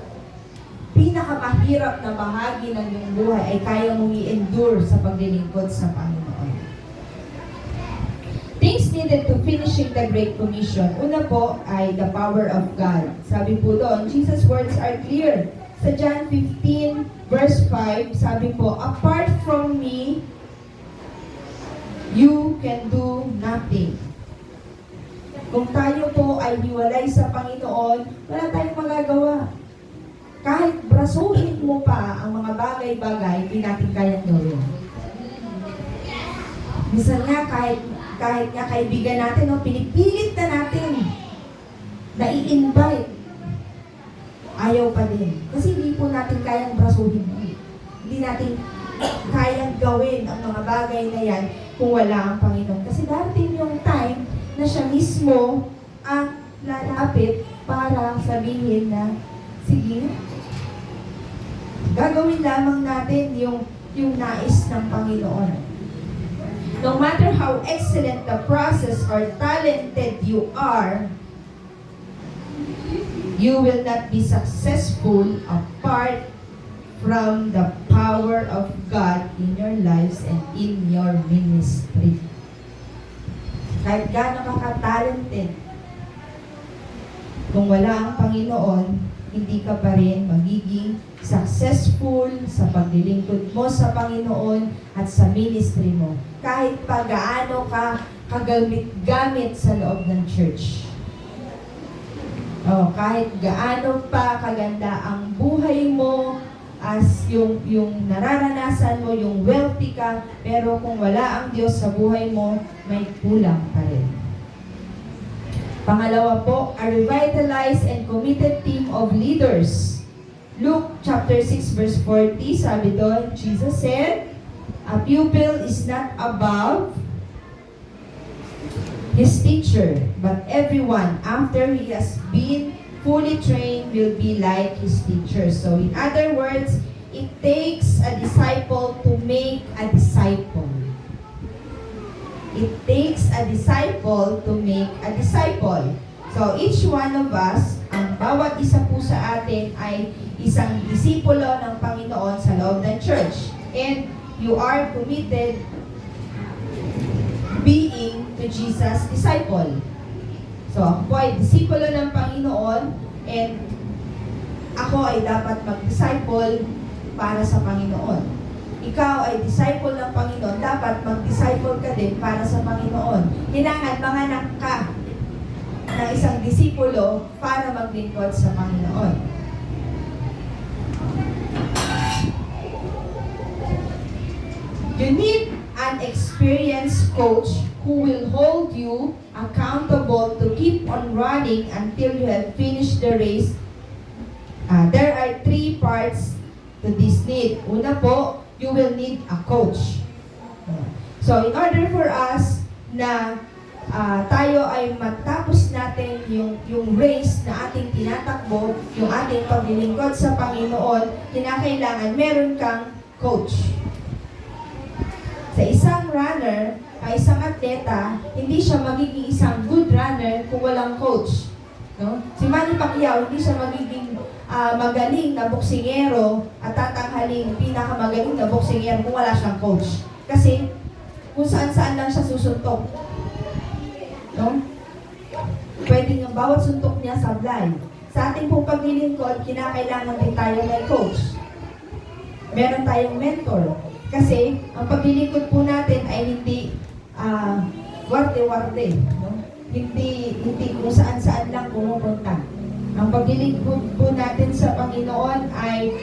pinakamahirap na bahagi ng iyong buhay ay kaya mong i-endure sa paglilingkod sa Panginoon. Things needed to finishing the Great Commission. Una po ay the power of God. Sabi po doon, Jesus' words are clear. Sa John 15 verse 5, sabi po, apart from me, you can do nothing. Kung tayo po ay hiwalay sa Panginoon, wala tayong magagawa. Kahit brasuhin mo pa ang mga bagay-bagay, hindi natin kayang gawin. Minsan nga, kahit nga kaibigan natin, pinipilit na natin na i-invite, ayaw pa din. Kasi hindi po natin kayang brasuhin. Hindi natin kayang gawin ang mga bagay na yan kung wala ang Panginoon. Kasi darating yung time na siya mismo ang lalapit para sabihin na, sige, gagawin lamang natin yung nais ng Panginoon. No matter how excellent the process or talented you are, you will not be successful apart from the power of God in your lives and in your ministry. Kahit gaano ka-talented, kung wala ang Panginoon, hindi ka pa rin magiging successful sa paglilingkod mo sa Panginoon at sa ministry mo. Kahit pa gaano ka kagamit-gamit sa loob ng church. Kahit gaano pa kaganda ang buhay mo, as yung nararanasan mo, yung wealthy ka, pero kung wala ang Diyos sa buhay mo, may kulang pa rin. Pangalawa po, a revitalized and committed team of leaders. Luke chapter 6 verse 40, sabi doon, Jesus said, a pupil is not above his teacher, but everyone after he has been fully trained will be like his teacher. So in other words, it takes a disciple to make a disciple. It takes a disciple to make a disciple. So each one of us, ang bawat isa po sa atin ay isang disipulo ng Panginoon sa loob ng church. And you are committed being to Jesus' disciple. So, ako po ay disipulo ng Panginoon and ako ay dapat mag-disciple para sa Panginoon. Ikaw ay disciple ng Panginoon, dapat mag-disciple ka din para sa Panginoon. Kailangan manganak ka ng isang disipulo para maglingkod sa Panginoon. You need an experienced coach who will hold you accountable to keep on running until you have finished the race. There are 3 parts to this need. Una po, you will need a coach. So, in order for us na tayo ay matapos natin yung race na ating tinatakbo, yung ating paglilingkod sa Panginoon, kinakailangan meron kang coach. Sa isang runner, isang atleta, hindi siya magiging isang good runner kung walang coach. No? Si Manny Pacquiao, hindi siya magiging magaling na boksingero at tatanghaling pinakamagaling na boksingero kung wala siyang coach. Kasi kung saan-saan lang siya susuntok. No? Pwede nga bawat suntok niya sablay. sa ating pong paglilingkod, kinakailangan din tayo may coach. Meron tayong mentor. Kasi, ang paglilingkod po natin ay hindi warte-warte. No? Hindi kung saan-saan lang pumupunta. Ang paglilingkod po natin sa Panginoon ay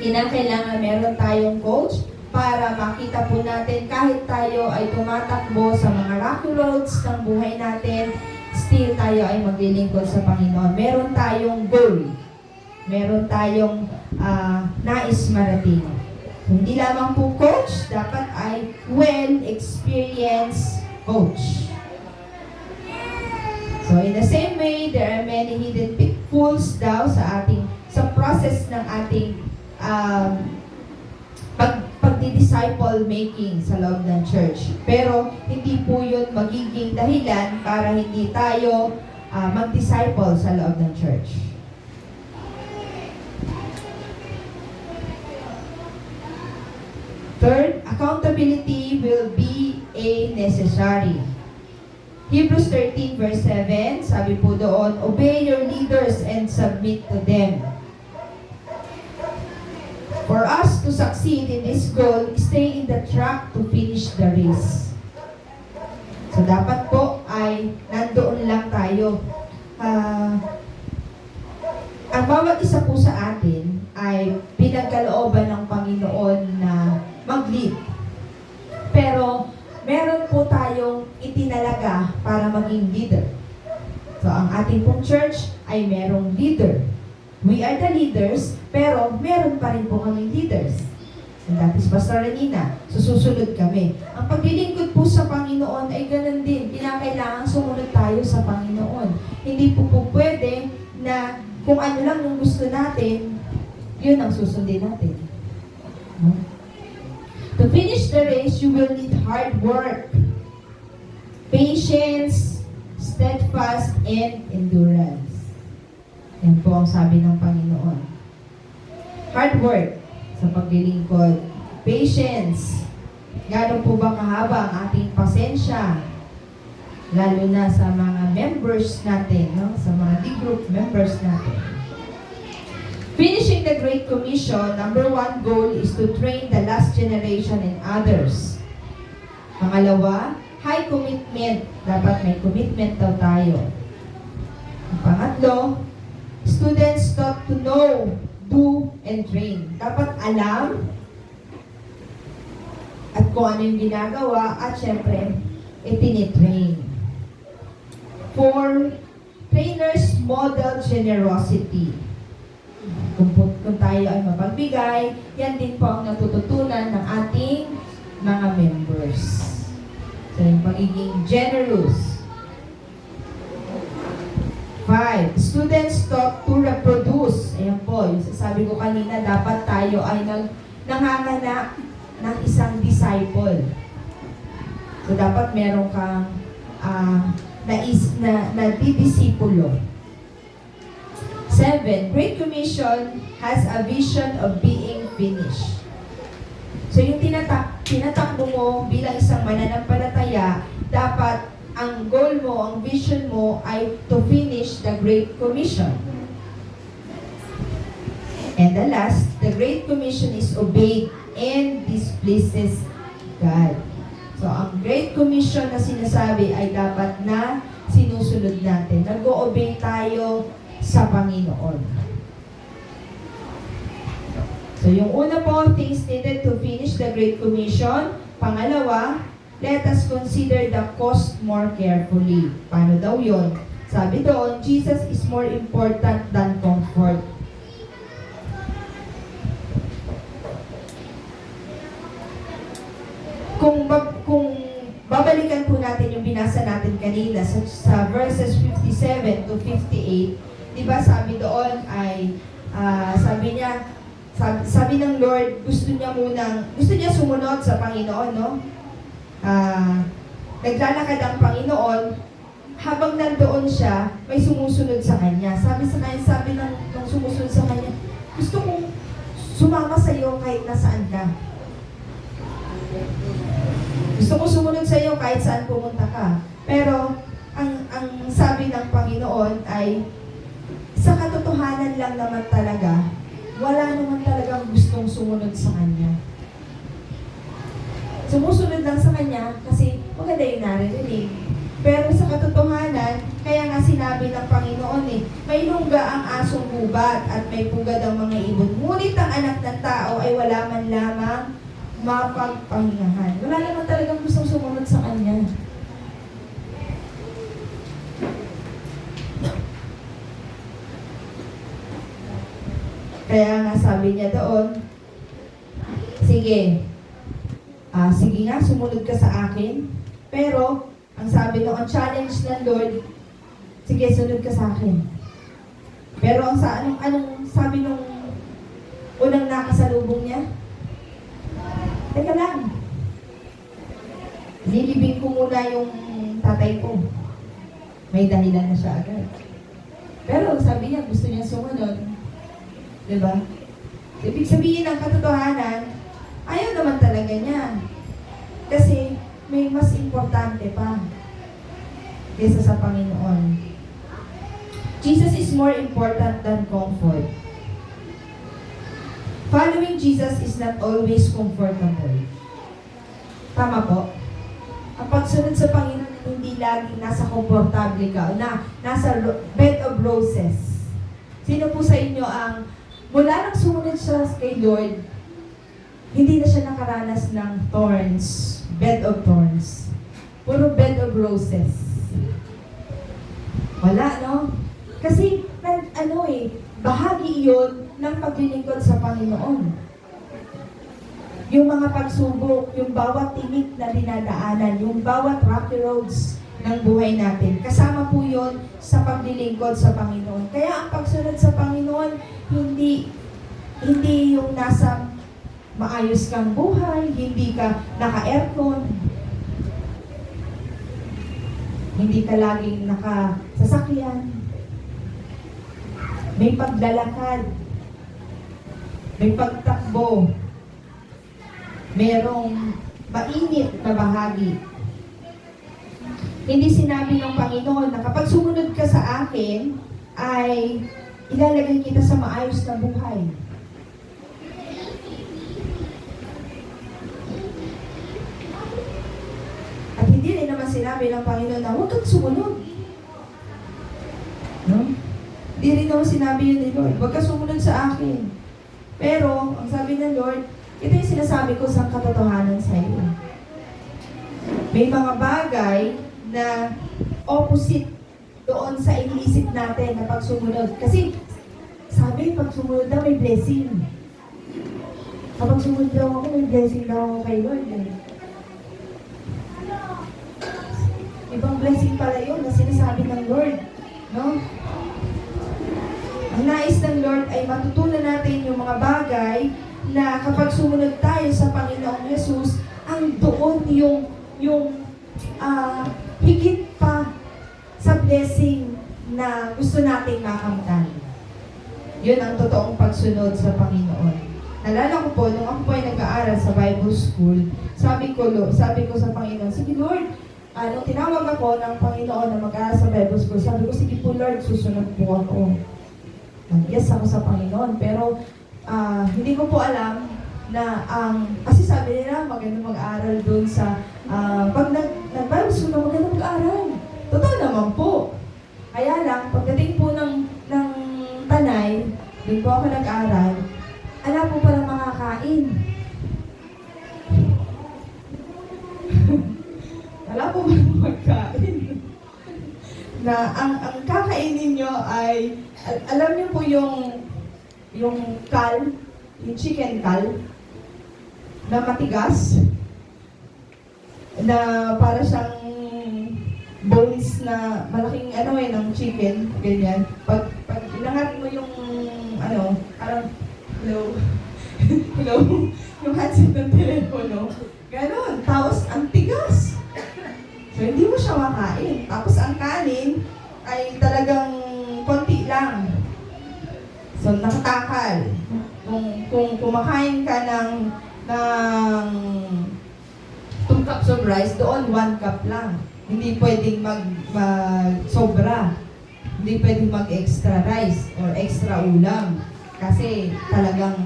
kinakailangan meron tayong coach para makita po natin kahit tayo ay tumatakbo sa mga rocky roads ng buhay natin, still tayo ay maglilingkod sa Panginoon. Meron tayong goal. Meron tayong nais marating. Hindi lamang po coach, dapat ay well-experienced coach. So in the same way, there are many hidden pitfalls daw sa process ng ating pagdi-disciple making sa loob ng church. Pero hindi po yun magiging dahilan para hindi tayo mag-disciple sa loob ng church. Third, accountability will be a necessary. Hebrews 13 verse 7, sabi po doon, obey your leaders and submit to them. For us to succeed in this goal, stay in the track to finish the race. So dapat po ay nandoon lang tayo. Ang bawat isa po sa atin ay pinagkalooban ng Panginoon na mag-lead. Pero meron po tayong itinalaga para maging leader. So ang ating pong church ay merong leader. We are the leaders, pero meron pa rin po kaming leaders. And that is Pastor Renina. So susunod kami. Ang paglilingkod po sa Panginoon ay ganun din. Kinakailangan sumunod tayo sa Panginoon. Hindi po pwede na kung ano lang yung gusto natin, yun ang susundin natin. To finish the race, you will need hard work, patience, steadfast, and endurance. Yan po ang sabi ng Panginoon. Hard work sa paglilingkod. Patience. Gano'n po ba kahaba ang ating pasensya? Lalo na sa mga members natin, no? Sa mga D-group members natin. Finishing the Great Commission, number 1 goal is to train the last generation and others. Pangalawa, high commitment. Dapat may commitment daw tayo. Ang pangatlo, students taught to know, do, and train. Dapat alam at kung ano yung ginagawa at syempre, itinitrain. 4, trainers model generosity. Kung tayo ay mapagbigay, yan din po ang natututunan ng ating mga members. So, yung pagiging generous. 5, students taught to reproduce. Ayan po, yung sasabi ko kanina, dapat tayo ay nanganganak ng isang disciple. So, dapat meron kang nadidisipulo. 7, Great Commission has a vision of being finished. So, yung tinatakbo mo bilang isang mananampalataya, dapat ang goal mo, ang vision mo ay to finish the Great Commission. And the last, the Great Commission is obeyed and displeases God. So, ang Great Commission na sinasabi ay dapat na sinusunod natin. Nag-o-obey tayo sa Panginoon. So, yung una po, things needed to finish the Great Commission. Pangalawa, let us consider the cost more carefully. Paano daw yun? Sabi doon, Jesus is more important than comfort. Kung babalikan po natin yung binasa natin kanina sa verses 57 to 58, di ba sabi doon ay, sabi ng Lord, gusto niya sumunod sa Panginoon, no? Naglalakad ang Panginoon, habang nandoon siya, may sumusunod sa kanya. Sabi ng sumusunod sa kanya, gusto kong sumama sa iyo kahit nasaan ka. Gusto ko sumunod sa iyo kahit saan pumunta ka. Pero, ang sabi ng Panginoon ay, sa katotohanan lang naman talaga, wala naman talagang gustong sumunod sa Kanya. Sumusunod lang sa Kanya kasi maganda yung naririnig. Pero sa katotohanan, kaya nga sinabi ng Panginoon may lungga ang asong gubat at may pugad ang mga ibon. Ngunit ang anak ng tao ay wala man lamang mapagpahingahan. Wala naman talagang gustong sumunod sa Kanya. Kaya nga sabi niya doon, sige nga, sumunod ka sa akin. Pero, ang sabi noon, ang challenge ng Lord, sige, sunod ka sa akin. Pero anong sabi nung unang nakasalubong niya? Teka lang. Nilibing ko muna yung tatay ko. May dahilan na siya agad. Pero sabi niya, gusto niya sumunod. Diba? Ibig sabihin ng katotohanan, ayaw naman talaga niya. Kasi may mas importante pa kaysa sa Panginoon. Jesus is more important than comfort. Following Jesus is not always comfortable. Tama po? Ang pagsunod sa Panginoon, hindi laging nasa komportable ka, nasa bed of roses. Sino po sa inyo ang mula nang sumunod siya kay Lord, hindi na siya nakaranas ng thorns, bed of thorns. Puro bed of roses. Wala, no? Kasi, bahagi iyon ng paglilingkod sa Panginoon. Yung mga pagsubok, yung bawat tinik na dinadaanan, yung bawat rocky roads ng buhay natin, kasama po yun sa paglilingkod sa Panginoon. Kaya ang pagsunod sa Panginoon, hindi yung nasa maayos kang buhay, hindi ka naka-aircon, hindi ka laging nakasasakyan, may paglalakad, may pagtakbo, merong mainit na bahagi. Hindi sinabi ng Panginoon na kapag sumunod ka sa akin, ay ilalagay kita sa maayos na buhay. At hindi rin naman sinabi ng Panginoon na huwag kang sumunod. No? Hindi rin naman sinabi yun ni Lord, huwag kang sumunod sa akin. Pero, ang sabi ng Lord, ito yung sinasabi ko sa katotohanan sa iyo. May mga bagay na opposite doon sa iniisip natin na pagsumunod. Kasi, sabi, pag sumunod daw may blessing. Kapag sumunod daw ako, may blessing daw ako kay Lord. Ibang blessing pala yun na sinasabi ng Lord. No? Ang nais ng Lord ay matutunan natin yung mga bagay na kapag sumunod tayo sa Panginoong Jesus, ang doon yung higit pa sa blessing na gusto nating makamtan. Yun ang totoong pagsunod sa Panginoon. Nalala ko po, nung ako po ay nag-aaral sa Bible School, sabi ko sa Panginoon, sige Lord, nung tinawag ako ng Panginoon na mag-aaral sa Bible School, sabi ko, sige po Lord, susunod po ako. Yes ako sa Panginoon, pero hindi ko po alam na kasi sabi nila maganda mag-aral doon sa pag nag-Bible school na maganda mag-aral. Totoo naman po. Kaya lang, pagdating po ng Tanay, doon po ako nag-aral, ala po palang makakain. Wala po palang magkain. Na ang kakainin nyo ay, alam nyo po yung kal, yung chicken kal, na matigas, na para siyang bones na malaking ng chicken, ganyan. Pag inangat mo yung parang hello, yung handset ng telepono, ganon. Tapos ang tigas. So hindi mo siya makain. Tapos ang kanin ay talagang konti lang. So nakatakal. Kung kumakain ka ng 2 cups of rice, doon 1 cup lang. Hindi pwedeng mag sobra. Hindi pwedeng mag-extra rice or extra ulam. Kasi talagang,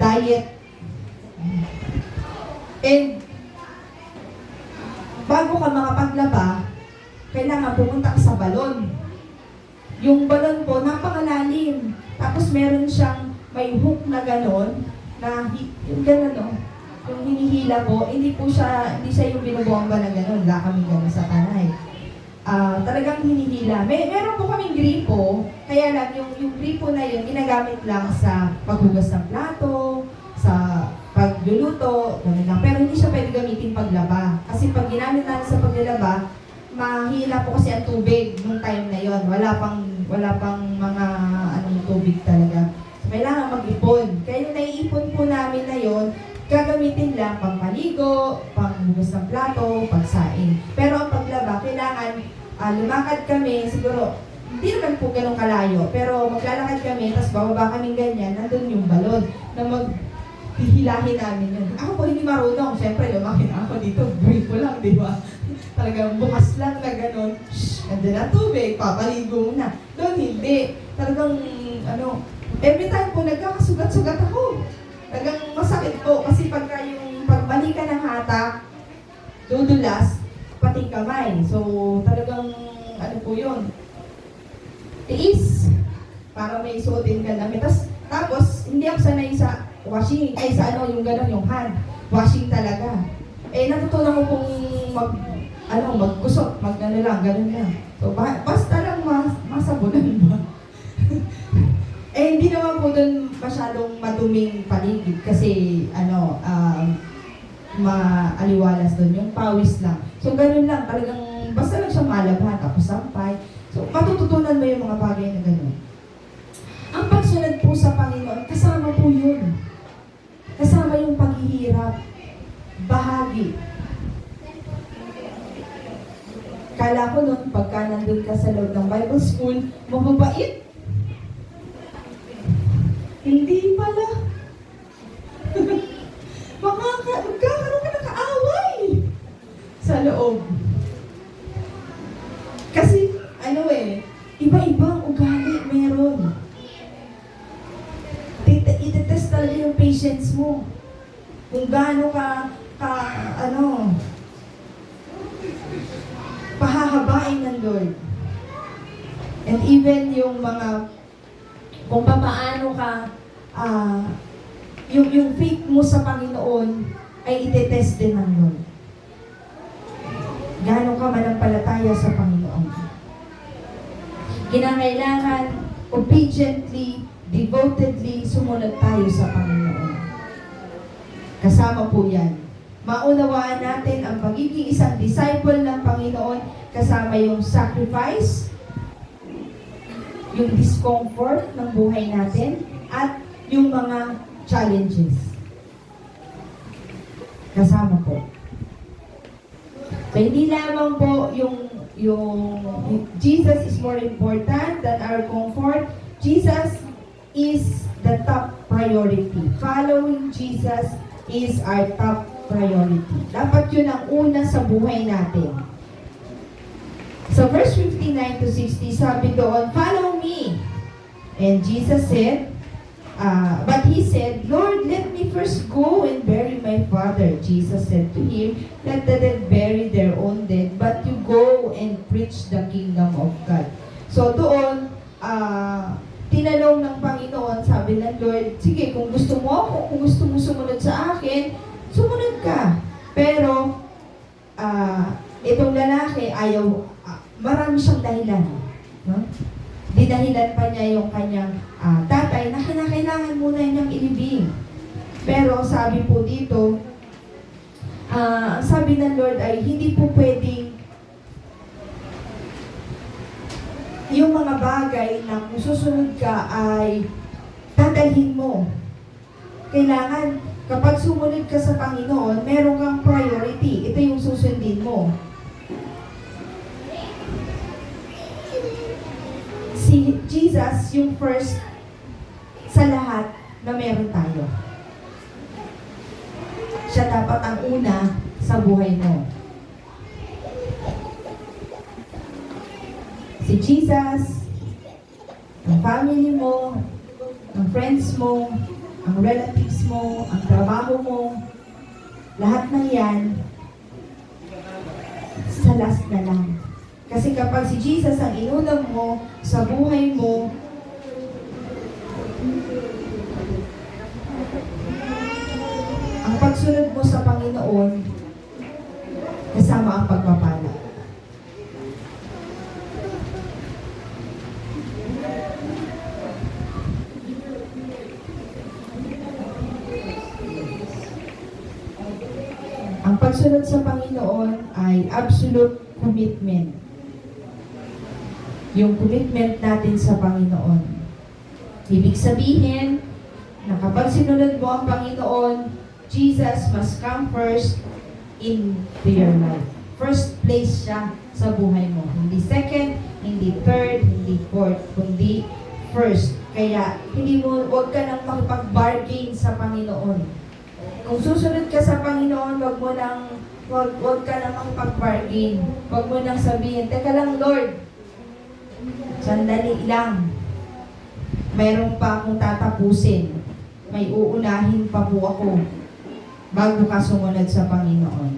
diet. And, bago ka makapaglaba, kailangan pumunta ka sa balon. Yung balon po, napakalalim. Tapos meron siyang may hook na ganon, yung ganon, no? Yung hinihila po, hindi siya yung binubomba na ganon. Wala kami ganon sa tanay. Talagang hinihila. Meron po kaming gripo, kaya lang yung gripo na yun, ginagamit lang sa paghugas ng plato, sa pagluluto, ganun lang. Pero hindi siya pwede gamitin paglaba. Kasi pag ginamit natin sa paglalaba, mahila po kasi ang tubig nung time na yon. Wala pang mga tubig talaga. So, kailangan mag-ipon. Kaya yung naiipon po namin na yon, gagamitin lang pang paligo, pang hugas ng plato, pagsaing. Pero ang paglaba, kailangan lumakad kami, siguro, hindi naman po ganun kalayo, pero maglalakad kami, tapos bababa kaming ganyan, nandun yung balon, na maghihilahin namin yun. Ako po hindi marunong, syempre lumaki na ako dito, gripo lang, di ba? Talagang bukas lang na ganun, nandun ang tubig, papaligo mo na. Doon hindi, talagang, every time po nagkakasugat-sugat ako. Talagang masakit po kasi pagbalik ka ng hatak, dudulas, pati kamay. So, talagang, po yun, tiis, para may suotin ka namin. Tapos, hindi ako sanay sa washing, yung gano'n, yung hand, washing talaga. Natutunan ko pong magkusot, gano'n lang. So, basta lang masabunan ba? Hindi naman po doon masyadong maduming paligid kasi maaliwalas doon, yung pawis lang. So ganun lang, talagang basta lang siya malabhan, tapos sampay. So matututunan mo yung mga bagay na ganun. Ang pagsunod po sa Panginoon, kasama po yun. Kasama yung paghihirap, bahagi. Kala ko noon, pagka nandun ka sa loob ng Bible School, mababait. Hindi pala. Magkakaroon ka ng kaaway sa loob. Kasi, iba-ibang ugali meron. Itetest talaga yung patience mo. Kung gaano pahahabain ng Lord. And even yung kung paano ka, yung faith mo sa Panginoon ay itetest din ng Lord. Gaano ka manampalataya sa Panginoon. Kinakailangan obediently, devotedly, sumunod tayo sa Panginoon. Kasama po yan. Maunawaan natin ang pagiging isang disciple ng Panginoon, kasama yung sacrifice, yung discomfort ng buhay natin, at yung mga challenges. Kasama po. So, hindi lamang po yung Jesus is more important than our comfort. Jesus is the top priority. Following Jesus is our top priority. Dapat yun ang una sa buhay natin. So verse 59 to 60, sabi doon, "Follow me." And Jesus said, but he said, "Lord, let me first go and bury my father." Jesus said to him, "Let the dead bury their own dead, but you go and preach the kingdom of God." So doon, tinanong ng Panginoon, sabi ng Lord, sige, kung gusto mo sumunod sa akin, sumunod ka. Pero, itong lalaki marami siyang dahilan. No? Dinahilan pa niya yung kanyang tatay na kinakailangan muna niyang ilibing. Pero sabi po dito, sabi ng Lord ay hindi po pwedeng yung mga bagay na kung susunod ka ay dadalhin mo. Kailangan, kapag sumunod ka sa Panginoon, meron kang priority. Ito yung susundin mo. Si Jesus yung first sa lahat na meron tayo. Siya dapat ang una sa buhay mo. Si Jesus, ang family mo, ang friends mo, ang relatives mo, ang trabaho mo, lahat ng yan, sa last na lang. Kasi kapag si Jesus ang inunang mo sa buhay mo, ang pagsunod mo sa Panginoon, kasama ang pagpapala. Ang pagsunod sa Panginoon ay absolute commitment. Yung commitment natin sa Panginoon. Ibig sabihin na kapag sinunod mo ang Panginoon, Jesus must come first into your life. First place siya sa buhay mo. Hindi second, hindi third, hindi fourth, kundi first. Kaya huwag ka nang makipag-bargain sa Panginoon. Kung susunod ka sa Panginoon, wag ka nang makipag-bargain. Wag mo nang sabihin, teka lang Lord, sandali lang. Mayroon pa akong tatapusin. May uunahin pa po ako bago ka sumunod sa Panginoon.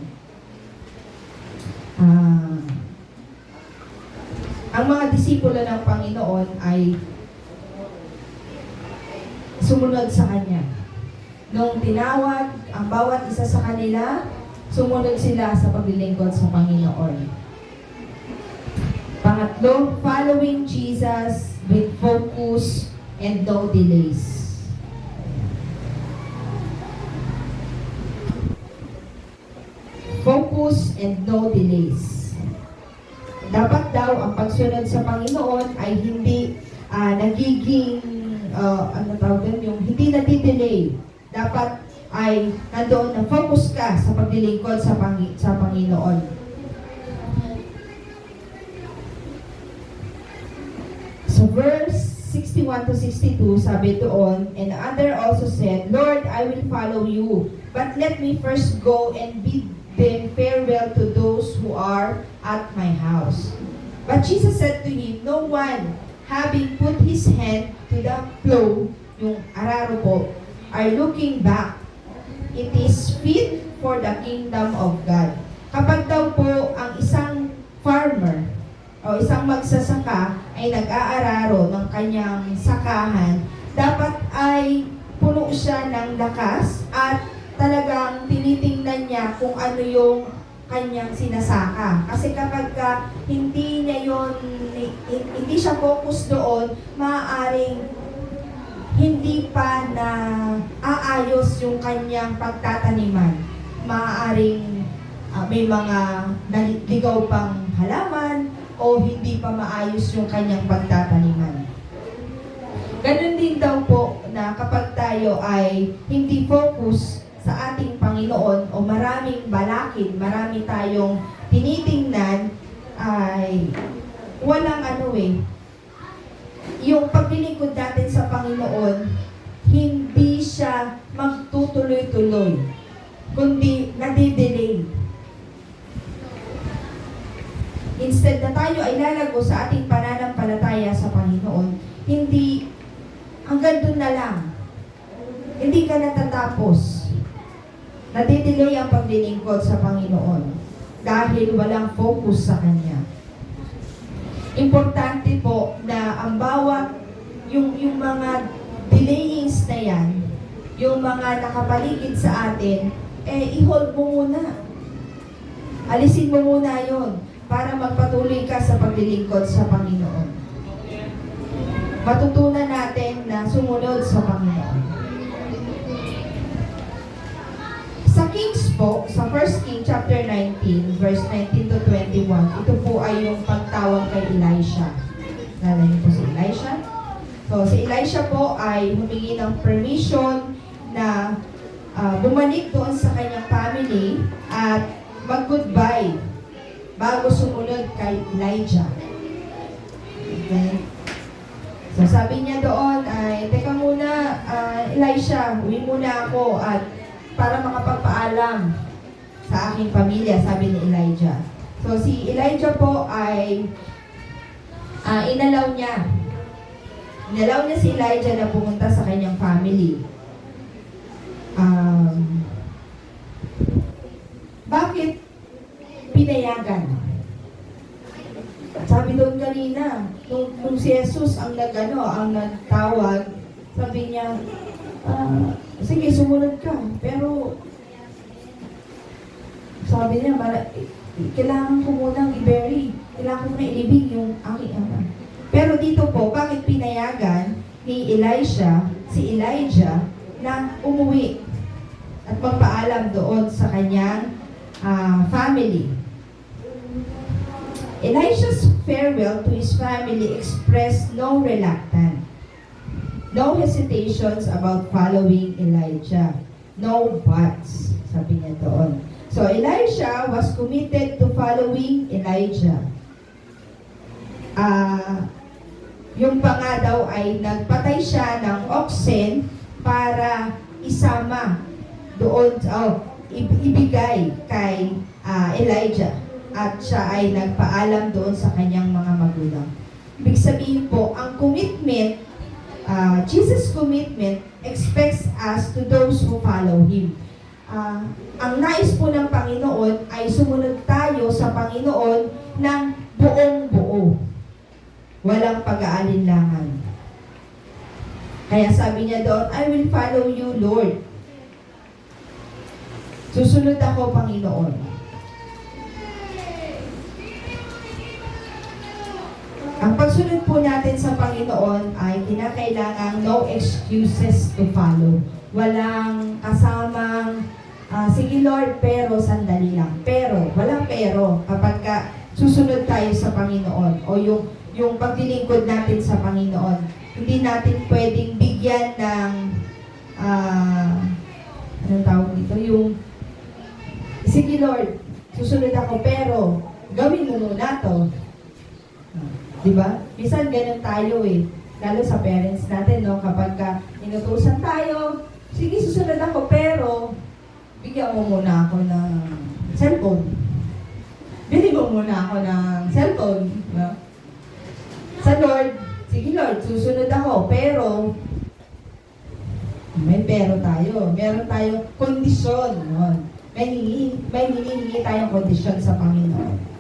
Ang mga disipulo ng Panginoon ay sumunod sa Kanya. Nung tinawag ang bawat isa sa kanila, sumunod sila sa paglilingkod sa Panginoon. Pangatlo, following Jesus with focus and no delays. Focus and no delays. Dapat daw ang pagsunod sa Panginoon ay hindi nagiging yung hindi natidelay. Dapat ay nandoon na focus ka sa paglilingkod sa Panginoon. So verse 61 to 62, sabi doon, and other also said, Lord, I will follow you, but let me first go and bid them farewell to those who are at my house. But Jesus said to him, no one, having put his hand to the plow, yung araro po, are looking back. It is fit for the kingdom of God. Kapag daw po ang isang farmer o isang magsasaka ay nag-aararo ng kanyang sakahan, dapat ay puno siya ng lakas at talagang tinitingnan niya kung ano yung kanyang sinasaka. Kasi kapag hindi siya focus doon, maaaring hindi pa na aayos yung kanyang pagtataniman. Maaaring may mga naligaw pang halaman o hindi pa maayos yung kanyang pagtataniman. Ganun din daw po na kapag tayo ay hindi focus sa ating Panginoon o maraming balakid, marami tayong tinitingnan, ay walang yung paglilingkod natin sa Panginoon, hindi siya magtutuloy-tuloy, kundi nadidelay. Instead na tayo ay lalago sa ating pananampalataya sa Panginoon, hindi, hanggang doon na lang. Hindi ka natatapos. Nadidelay ang paglilingkod sa Panginoon dahil walang focus sa Kanya. Importante po na ang bawat yung mga delayings na yan, yung mga nakapaligid sa atin, i-hold mo muna. Alisin mo muna yon para magpatuloy ka sa paglilingkod sa Panginoon. Matutunan natin na sumunod sa Panginoon. Sa Kings po, sa 1 King chapter 19, verse 19 to 21, ito po ay yung pagtawag kay Elisha. Nalayin po si Elisha. So, si Elisha po ay humingi ng permission na bumalik doon sa kanyang family at mag-goodbye bago sumunod kay Elijah. Okay? So, sabi niya doon ay, teka muna, Elisha, uwi muna ako at para makapagpaalam sa aking pamilya, sabi ni Elijah. So, si Elijah po ay inalaw niya. Inalaw niya si Elijah na pumunta sa kanyang family. Bakit pinayagan? Sabi doon kanina, nung si Jesus ang nagtawag, sabi niya, sige, sumunod ka. Pero, sabi niya, kailangan ko munang i-bury. Kailangan ko munang ilibing yung aking ama. Pero dito po, bakit pinayagan ni si Elijah, na umuwi at magpaalam doon sa kanyang family? Elijah's farewell to his family expressed no reluctance, no hesitations about following Elijah, no buts, sabi niya doon. So Elisha was committed to following Elijah. Yung pa nga daw ay nagpatay siya ng oxen para isama doon, ibigay kay Elijah. At siya ay nagpaalam doon sa kanyang mga magulang. Ibig sabihin po, ang commitment, Jesus' commitment expects us to those who follow Him. Ang nais po ng Panginoon ay sumunod tayo sa Panginoon ng buong-buo. Walang pag-aalinlangan. Kaya sabi niya doon, I will follow you, Lord. Susunod ako, Panginoon. Ang pagsunod po natin sa Panginoon ay kinakailangang no excuses to follow. Walang kasamang, sige Lord, pero sandali lang. Pero, walang pero kapag susunod tayo sa Panginoon o yung paglilingkod natin sa Panginoon. Hindi natin pwedeng bigyan ng, anong tawag dito? Yung, sige Lord, susunod ako, pero gawin mo muna to. Diba? Minsan ganun tayo lalo sa parents natin, no? Kapag inutusan tayo, sige, susunod ako, pero bigyan mo muna ako ng cellphone. Bili mo muna ako ng cellphone. No? Sa Lord, sige Lord, susunod ako, pero may pero tayo. Meron tayo kondisyon. No? May hinihingi tayong kondisyon sa Panginoon.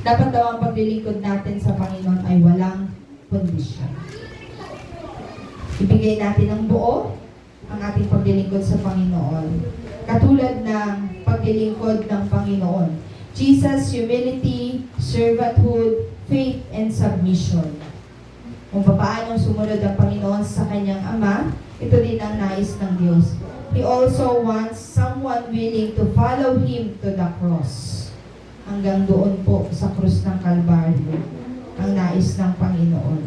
Dapat daw ang paglilingkod natin sa Panginoon ay walang kondisyon. Ibigay natin ang buo ang ating paglilingkod sa Panginoon. Katulad ng paglilingkod ng Panginoon. Jesus, humility, servanthood, faith, and submission. Kung paano sumunod ang Panginoon sa kanyang Ama, ito din ang nais ng Diyos. He also wants someone willing to follow Him to the cross. Hanggang doon po sa krus ng Kalbaryo, ang nais ng Panginoon.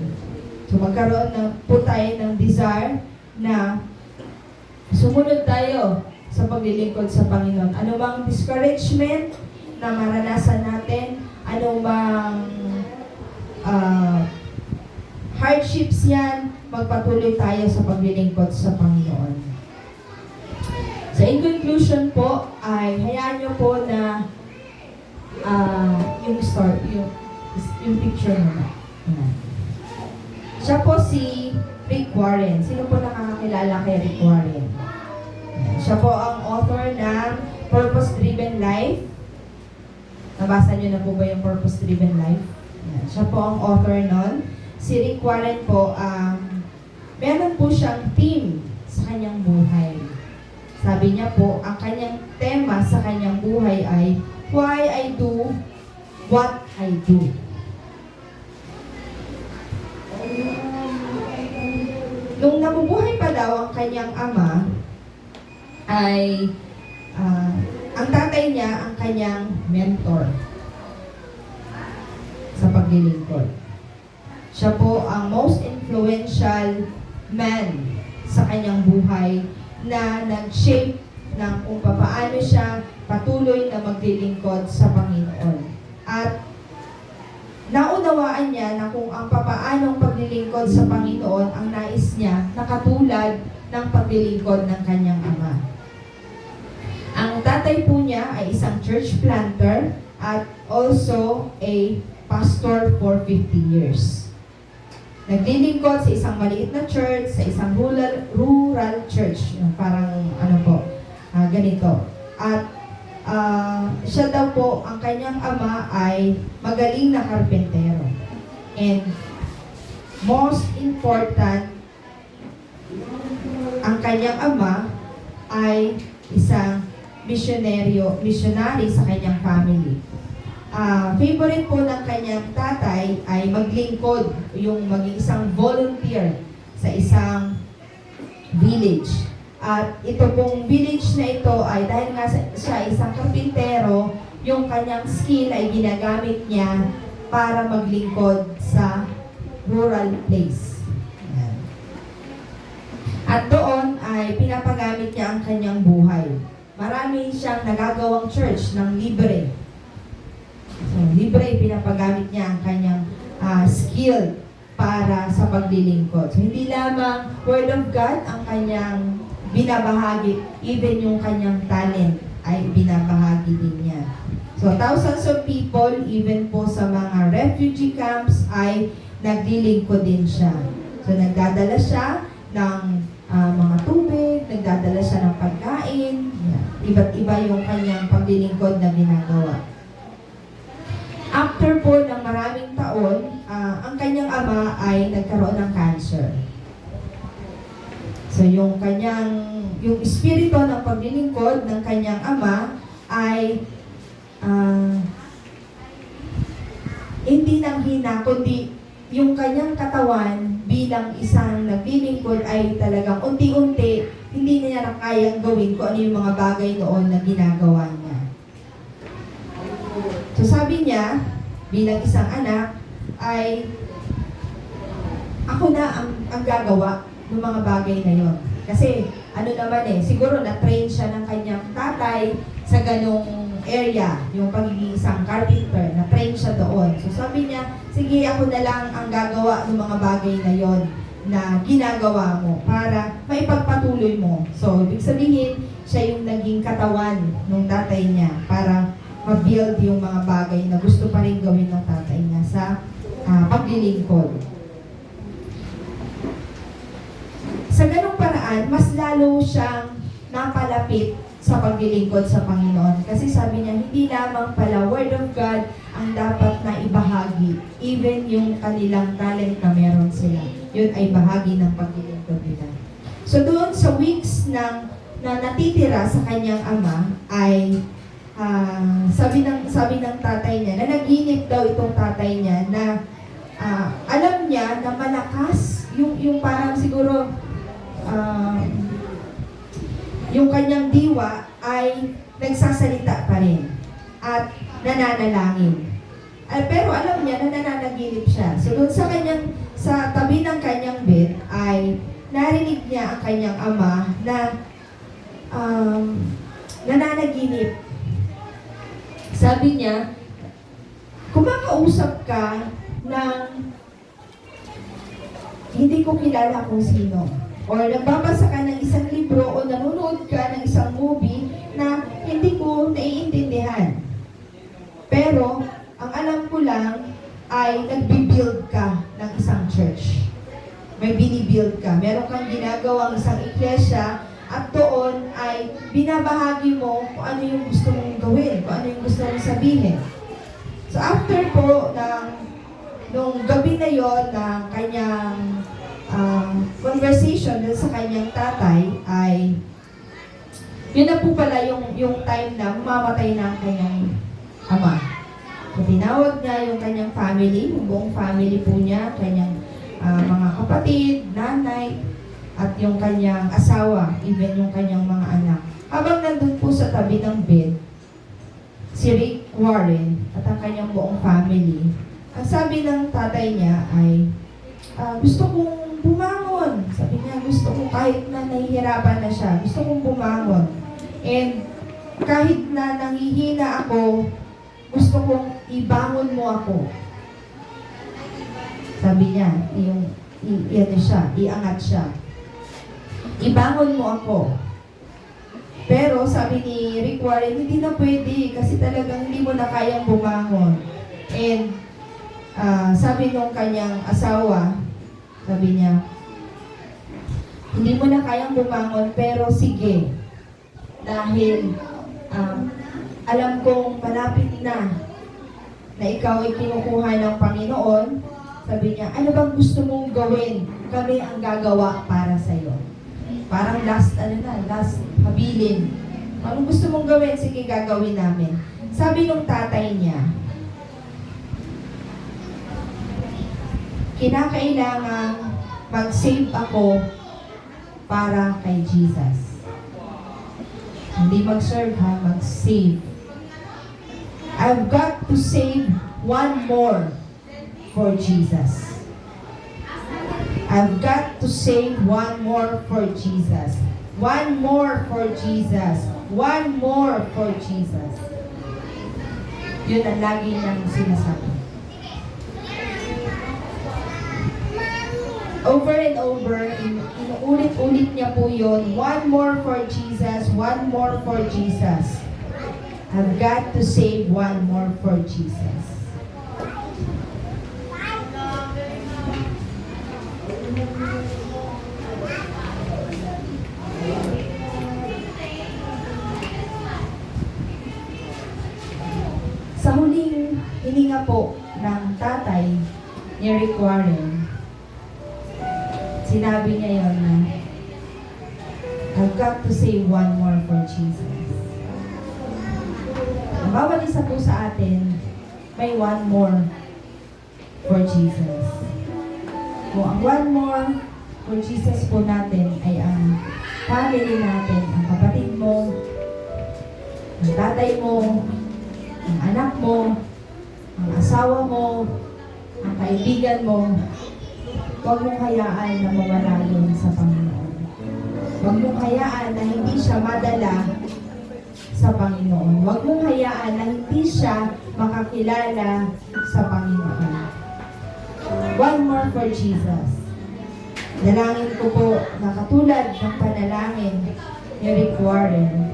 So magkaroon po tayo ng desire na sumunod tayo sa paglilingkod sa Panginoon. Ano mang discouragement na maranasan natin, ano mang hardships yan, magpatuloy tayo sa paglilingkod sa Panginoon. So in conclusion po, ay hayaan nyo po na yung picture mo. Siya po si Rick Warren. Sino po nakakakilala kay Rick Warren? Siya po ang author ng Purpose Driven Life. Nabasa niyo na po ba yung Purpose Driven Life? Siya po ang author nun. Si Rick Warren po, meron po siyang theme sa kanyang buhay. Sabi niya po, ang kanyang tema sa kanyang buhay ay why I do what I do. Nung nabubuhay pa daw ang kanyang ama, ay ang tatay niya ang kanyang mentor sa paglilingkod. Siya po ang most influential man sa kanyang buhay na nag-shape ng kung paano siya patuloy na maglilingkod sa Panginoon. At naunawaan niya na kung ang papaanong paglilingkod sa Panginoon ang nais niya na katulad ng paglilingkod ng kanyang ama. Ang tatay po niya ay isang church planter at also a pastor for 50 years. Naglilingkod sa isang maliit na church, sa isang rural church. Parang ganito. At siya daw po, ang kanyang ama ay magaling na karpentero. And most important, ang kanyang ama ay isang missionary sa kanyang family. Favorite po ng kanyang tatay ay maglingkod, yung maging isang volunteer sa isang village. At ito pong village na ito ay dahil nga siya isang karpintero, yung kanyang skill ay ginagamit niya para maglingkod sa rural place. Ayan. At doon ay pinapagamit niya ang kanyang buhay. Marami siyang nagagawang church ng libre. So, libre, pinapagamit niya ang kanyang skill para sa paglilingkod. So, hindi lamang Word of God ang kanyang binabahagi, even yung kanyang talent ay binabahagi din niya. So, thousands of people, even po sa mga refugee camps, ay naglilingkod din siya. So, nagdadala siya ng mga tubig, nagdadala siya ng pagkain. Yeah. Iba't iba yung kanyang paglilingkod na ginagawa. After po ng maraming taon, ang kanyang ama ay nagkaroon ng cancer. So yung espiritu ng paglilingkod ng kanyang ama ay hindi nanghina, kundi yung kanyang katawan bilang isang naglilingkod ay talagang unti-unti, hindi niya na kayang gawin kung ano yung mga bagay noon na ginagawa niya. So sabi niya, bilang isang anak, ay ako na ang gagawa ng mga bagay na yon. Kasi siguro na-train siya ng kanyang tatay sa ganong area, yung pagiging isang carpenter, na-train siya doon. So sabi niya, sige ako na lang ang gagawa ng mga bagay na yon na ginagawa mo para maipagpatuloy mo. So ibig sabihin, siya yung naging katawan ng tatay niya para ma-build yung mga bagay na gusto pa rin gawin ng tatay niya sa paglilingkod. Sa ganung paraan, mas lalo siyang napalapit sa paglilingkod sa Panginoon. Kasi sabi niya, hindi lamang pala Word of God ang dapat na ibahagi. Even yung kanilang talent na meron sila. Yun ay bahagi ng paglilingkod nila. So doon sa weeks na natitira sa kanyang ama ay sabi ng tatay niya, na naginip daw itong tatay niya na alam niya na malakas yung parang siguro yung kanyang diwa ay nagsasalita pa rin at nananalangin. Pero alam niya na nananaginip siya. So doon sa tabi ng kanyang bed ay narinig niya ang kanyang ama na nananaginip. Sabi niya, kumakausap ka ng hindi ko kilala kung sino. Or nagbabasa ka ng isang libro o nanonood ka ng isang movie na hindi ko naiintindihan. Pero, ang alam ko lang ay nagbibuild ka ng isang church. May binibuild ka. Meron kang ginagawang isang iglesia at doon ay binabahagi mo kung ano yung gusto mong gawin, kung ano yung gusto mong sabihin. So after po nung gabi na yon ng kanyang conversation dun sa kanyang tatay ay yun na po pala yung time na mamatay na ang kanyang ama. So tinawag niya yung kanyang family, yung buong family po niya, kanyang mga kapatid, nanay, at yung kanyang asawa, even yung kanyang mga anak. Habang nandun po sa tabi ng bed, si Rick Warren at ang kanyang buong family, ang sabi ng tatay niya ay, gusto kong bumangon. Sabi niya, gusto ko kahit na nahihirapan na siya, gusto kong bumangon. And kahit na nanghihina ako, gusto kong ibangon mo ako. Sabi niya, iangat siya. Ibangon mo ako. Pero sabi ni Rick Warren, hindi na pwede kasi talagang hindi mo na kayang bumangon. And sabi nung kanyang asawa, sabi niya, hindi mo na kayang bumangon, pero sige. Dahil alam kong malapit na ikaw ay kinukuha ng Panginoon. Sabi niya, ano bang gusto mong gawin? Kami ang gagawa para sa iyo. Parang last habilin. Anong gusto mong gawin? Sige, gagawin namin. Sabi nung tatay niya, kinakailangan mag-save ako para kay Jesus. Hindi mag-serve ha, mag-save. I've got to save one more for Jesus. I've got to save one more for Jesus. One more for Jesus. One more for Jesus. Yun ang lagi niyang sinasabi. Over and over, inuulit-ulit niya po yun. One more for Jesus. One more for Jesus. I've got to save one more for Jesus. Sa huling hininga po ng tatay ni Rick Warren, sinabi niya yun na, I've got to say one more for Jesus. Ang bawat isa po sa atin, may one more for Jesus. Kung ang one more for Jesus po natin ay ang family natin, ang kapatid mo, ang tatay mo, ang anak mo, ang asawa mo, ang kaibigan mo, huwag mong hayaan na mawala yun sa Panginoon. Huwag mong hayaan na hindi siya madala sa Panginoon. Huwag mong hayaan na hindi siya makakilala sa Panginoon. One more for Jesus. Dalangin ko po na katulad ng panalangin ni Rick Warren,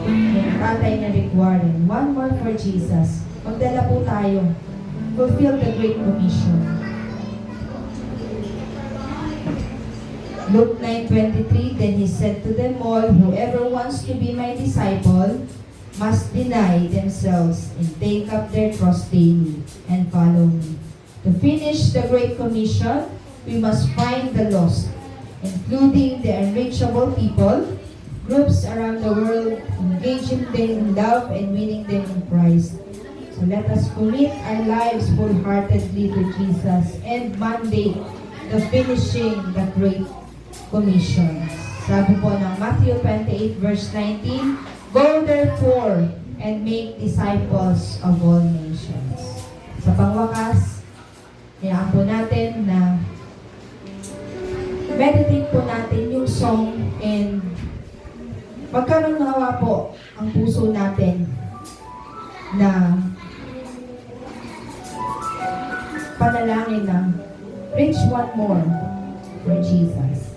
yung tatay ni Rick Warren, one more for Jesus. Magdala po tayo. Fulfill the Great Commission. Luke 9:23, then he said to them all, whoever wants to be my disciple must deny themselves and take up their cross daily and follow me. To finish the Great Commission, we must find the lost, including the unreachable people, groups around the world, engaging them in love and winning them in Christ. So let us commit our lives wholeheartedly to Jesus and mandate the finishing the Great Commission. Sabi po ng Matthew 28 verse 19, go therefore and make disciples of all nations. Sa pangwakas, kailangan po natin na meditate po natin yung song and magkaroon nawa po ang puso natin na panalangin ng reach one more for Jesus.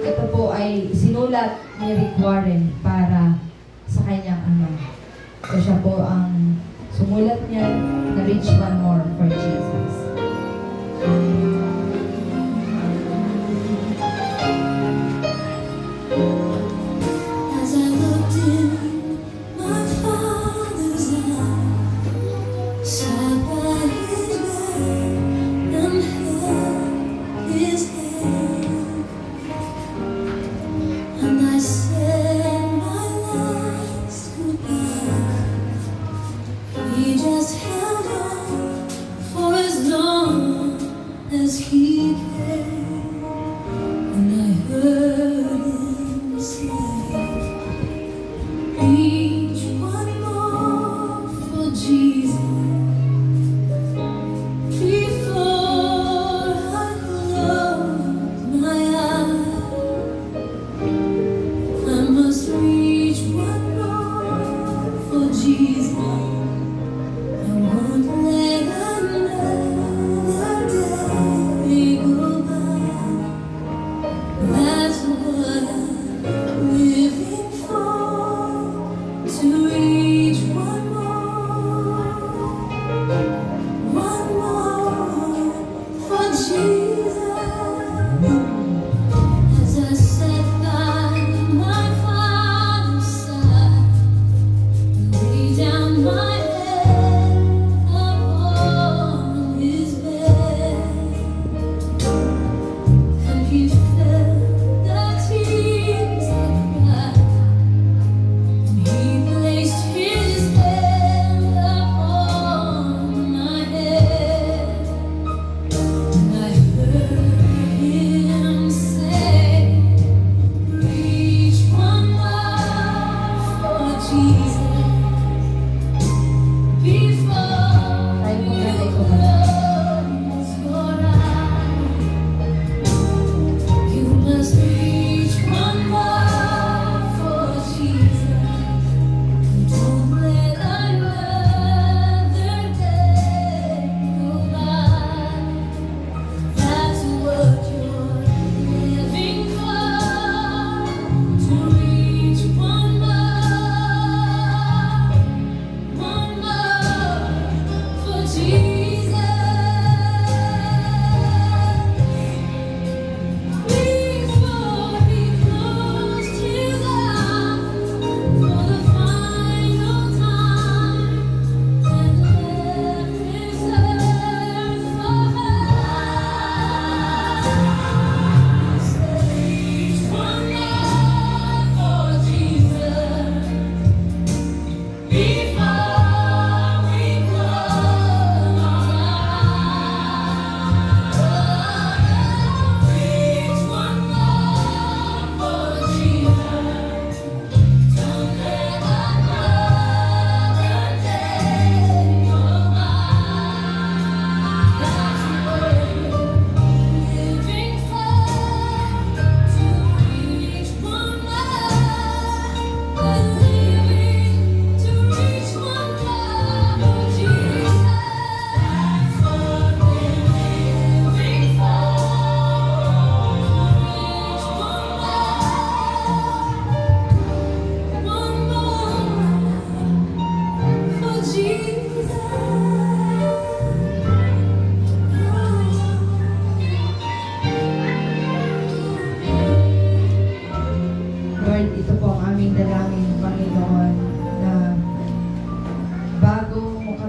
Ito po ay sinulat ni Rick Warren para sa kanyang ama. So siya po ang sumulat niya na reach one more for Jesus. As I looked in my Father's eyes, sat by His bed and held His hand, and I said my last goodbye. He just held on for as long as He cared, and I heard Him say, reach one more for Jesus before I close my eyes. I must reach one more for Jesus. I won't let another day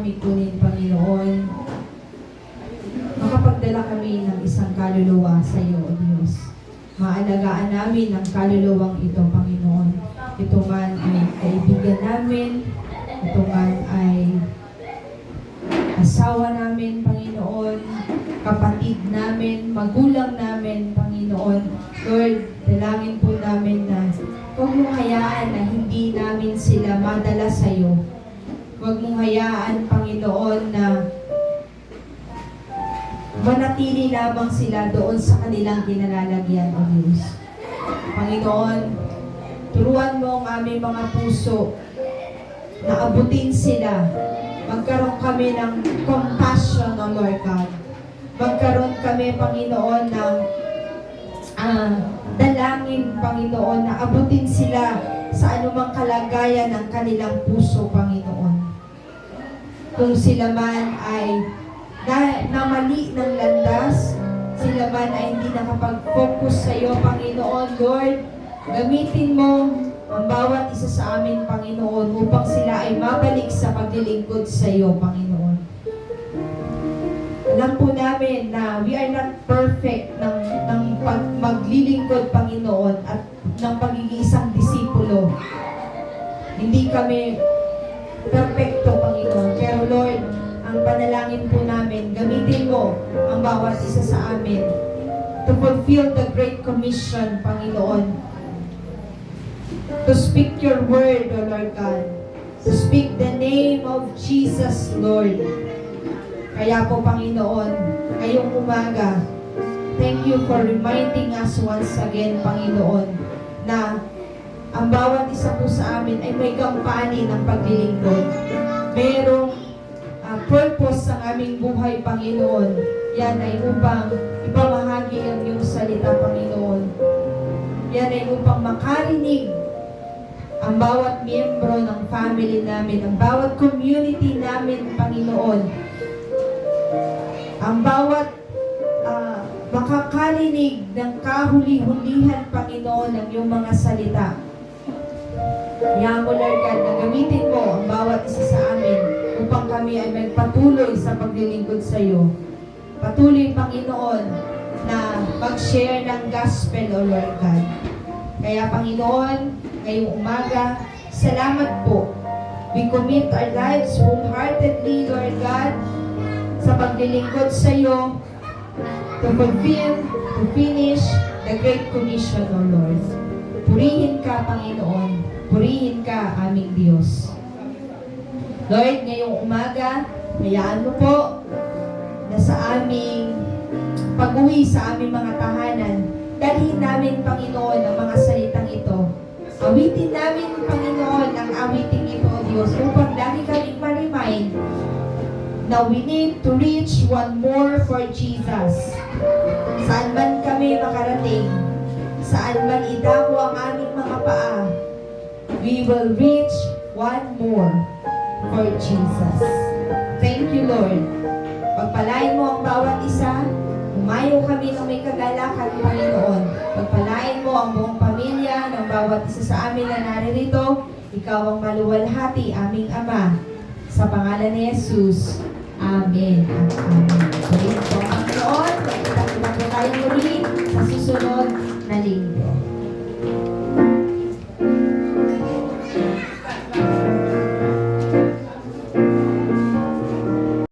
kami kunin, Panginoon. Makapagdala kami ng isang kaluluwa sa iyo, O Diyos. Maalagaan namin ang kaluluwang ito, Panginoon. Ito man ay kaibigan namin, ito man ay asawa namin, Panginoon, kapatid namin, magulang namin, Panginoon. Lord, dalangin po namin na huwag mong hayaan na hindi namin sila madala sa iyo. Huwag mong hayaan, Panginoon, na manatili lamang sila doon sa kanilang kinalalagyan, O Diyos. Panginoon, turuan mo ang aming mga puso na abutin sila. Magkaroon kami ng compassion, O Lord God. Magkaroon kami, Panginoon, ng dalangin, Panginoon, na abutin sila sa anumang kalagayan ng kanilang puso, Panginoon. Kung sila man ay namali ng landas, sila man ay hindi nakapag-focus sa iyo, Panginoon. Lord, gamitin mo ang bawat isa sa amin, Panginoon, upang sila ay mabalik sa paglilingkod sa iyo, Panginoon. Alam po namin na we are not perfect ng maglilingkod, Panginoon, at ng pagiging isang disipulo. Hindi kami perfecto, Panginoon. Pero Lord, ang panalangin po namin, gamitin mo ang bawat isa sa amin to fulfill the Great Commission, Panginoon. To speak your word, O Lord God. To speak the name of Jesus, Lord. Kaya po, Panginoon, ngayong umaga, thank you for reminding us once again, Panginoon, na ang bawat isa po sa amin ay may gampanin ng paglilingkod. Merong purpose ng aming buhay, Panginoon. Yan ay upang ipamahagi ang iyong salita, Panginoon. Yan ay upang makarinig ang bawat miyembro ng family namin, ang bawat community namin, Panginoon. Ang bawat makakarinig ng kahuli-hulihan, Panginoon, ng iyong mga salita. Kaya mo, Lord God, na gamitin mo ang bawat isa sa amin upang kami ay magpatuloy sa paglilingkod sa iyo. Patuloy, Panginoon, na mag-share ng gospel, O Lord God. Kaya, Panginoon, ngayong umaga, salamat po. We commit our lives wholeheartedly, Lord God, sa paglilingkod sa iyo, to fulfill, to finish the Great Commission, O Lord. Purihin ka, Panginoon. Purihin ka, aming Diyos. Lord, ngayong umaga, hayaan mo po na sa aming pag-uwi sa aming mga tahanan, dalhin namin, Panginoon, ang mga salitang ito. Awitin namin, Panginoon, ang awiting ito, O Diyos, upang lagi kaming ma-remind na we need to reach one more for Jesus. Saan man kami makarating, saan man idako ang aming mga paa, we will reach one more for Jesus. Thank you, Lord. Pagpalain mo ang bawat isa. Umayo kami ng may kagalakan, Panginoon. Pagpalain mo ang buong pamilya ng bawat isa sa amin na naririto. Ikaw ang maluwalhati, aming Ama. Sa pangalan ni Jesus. Amen at Amen.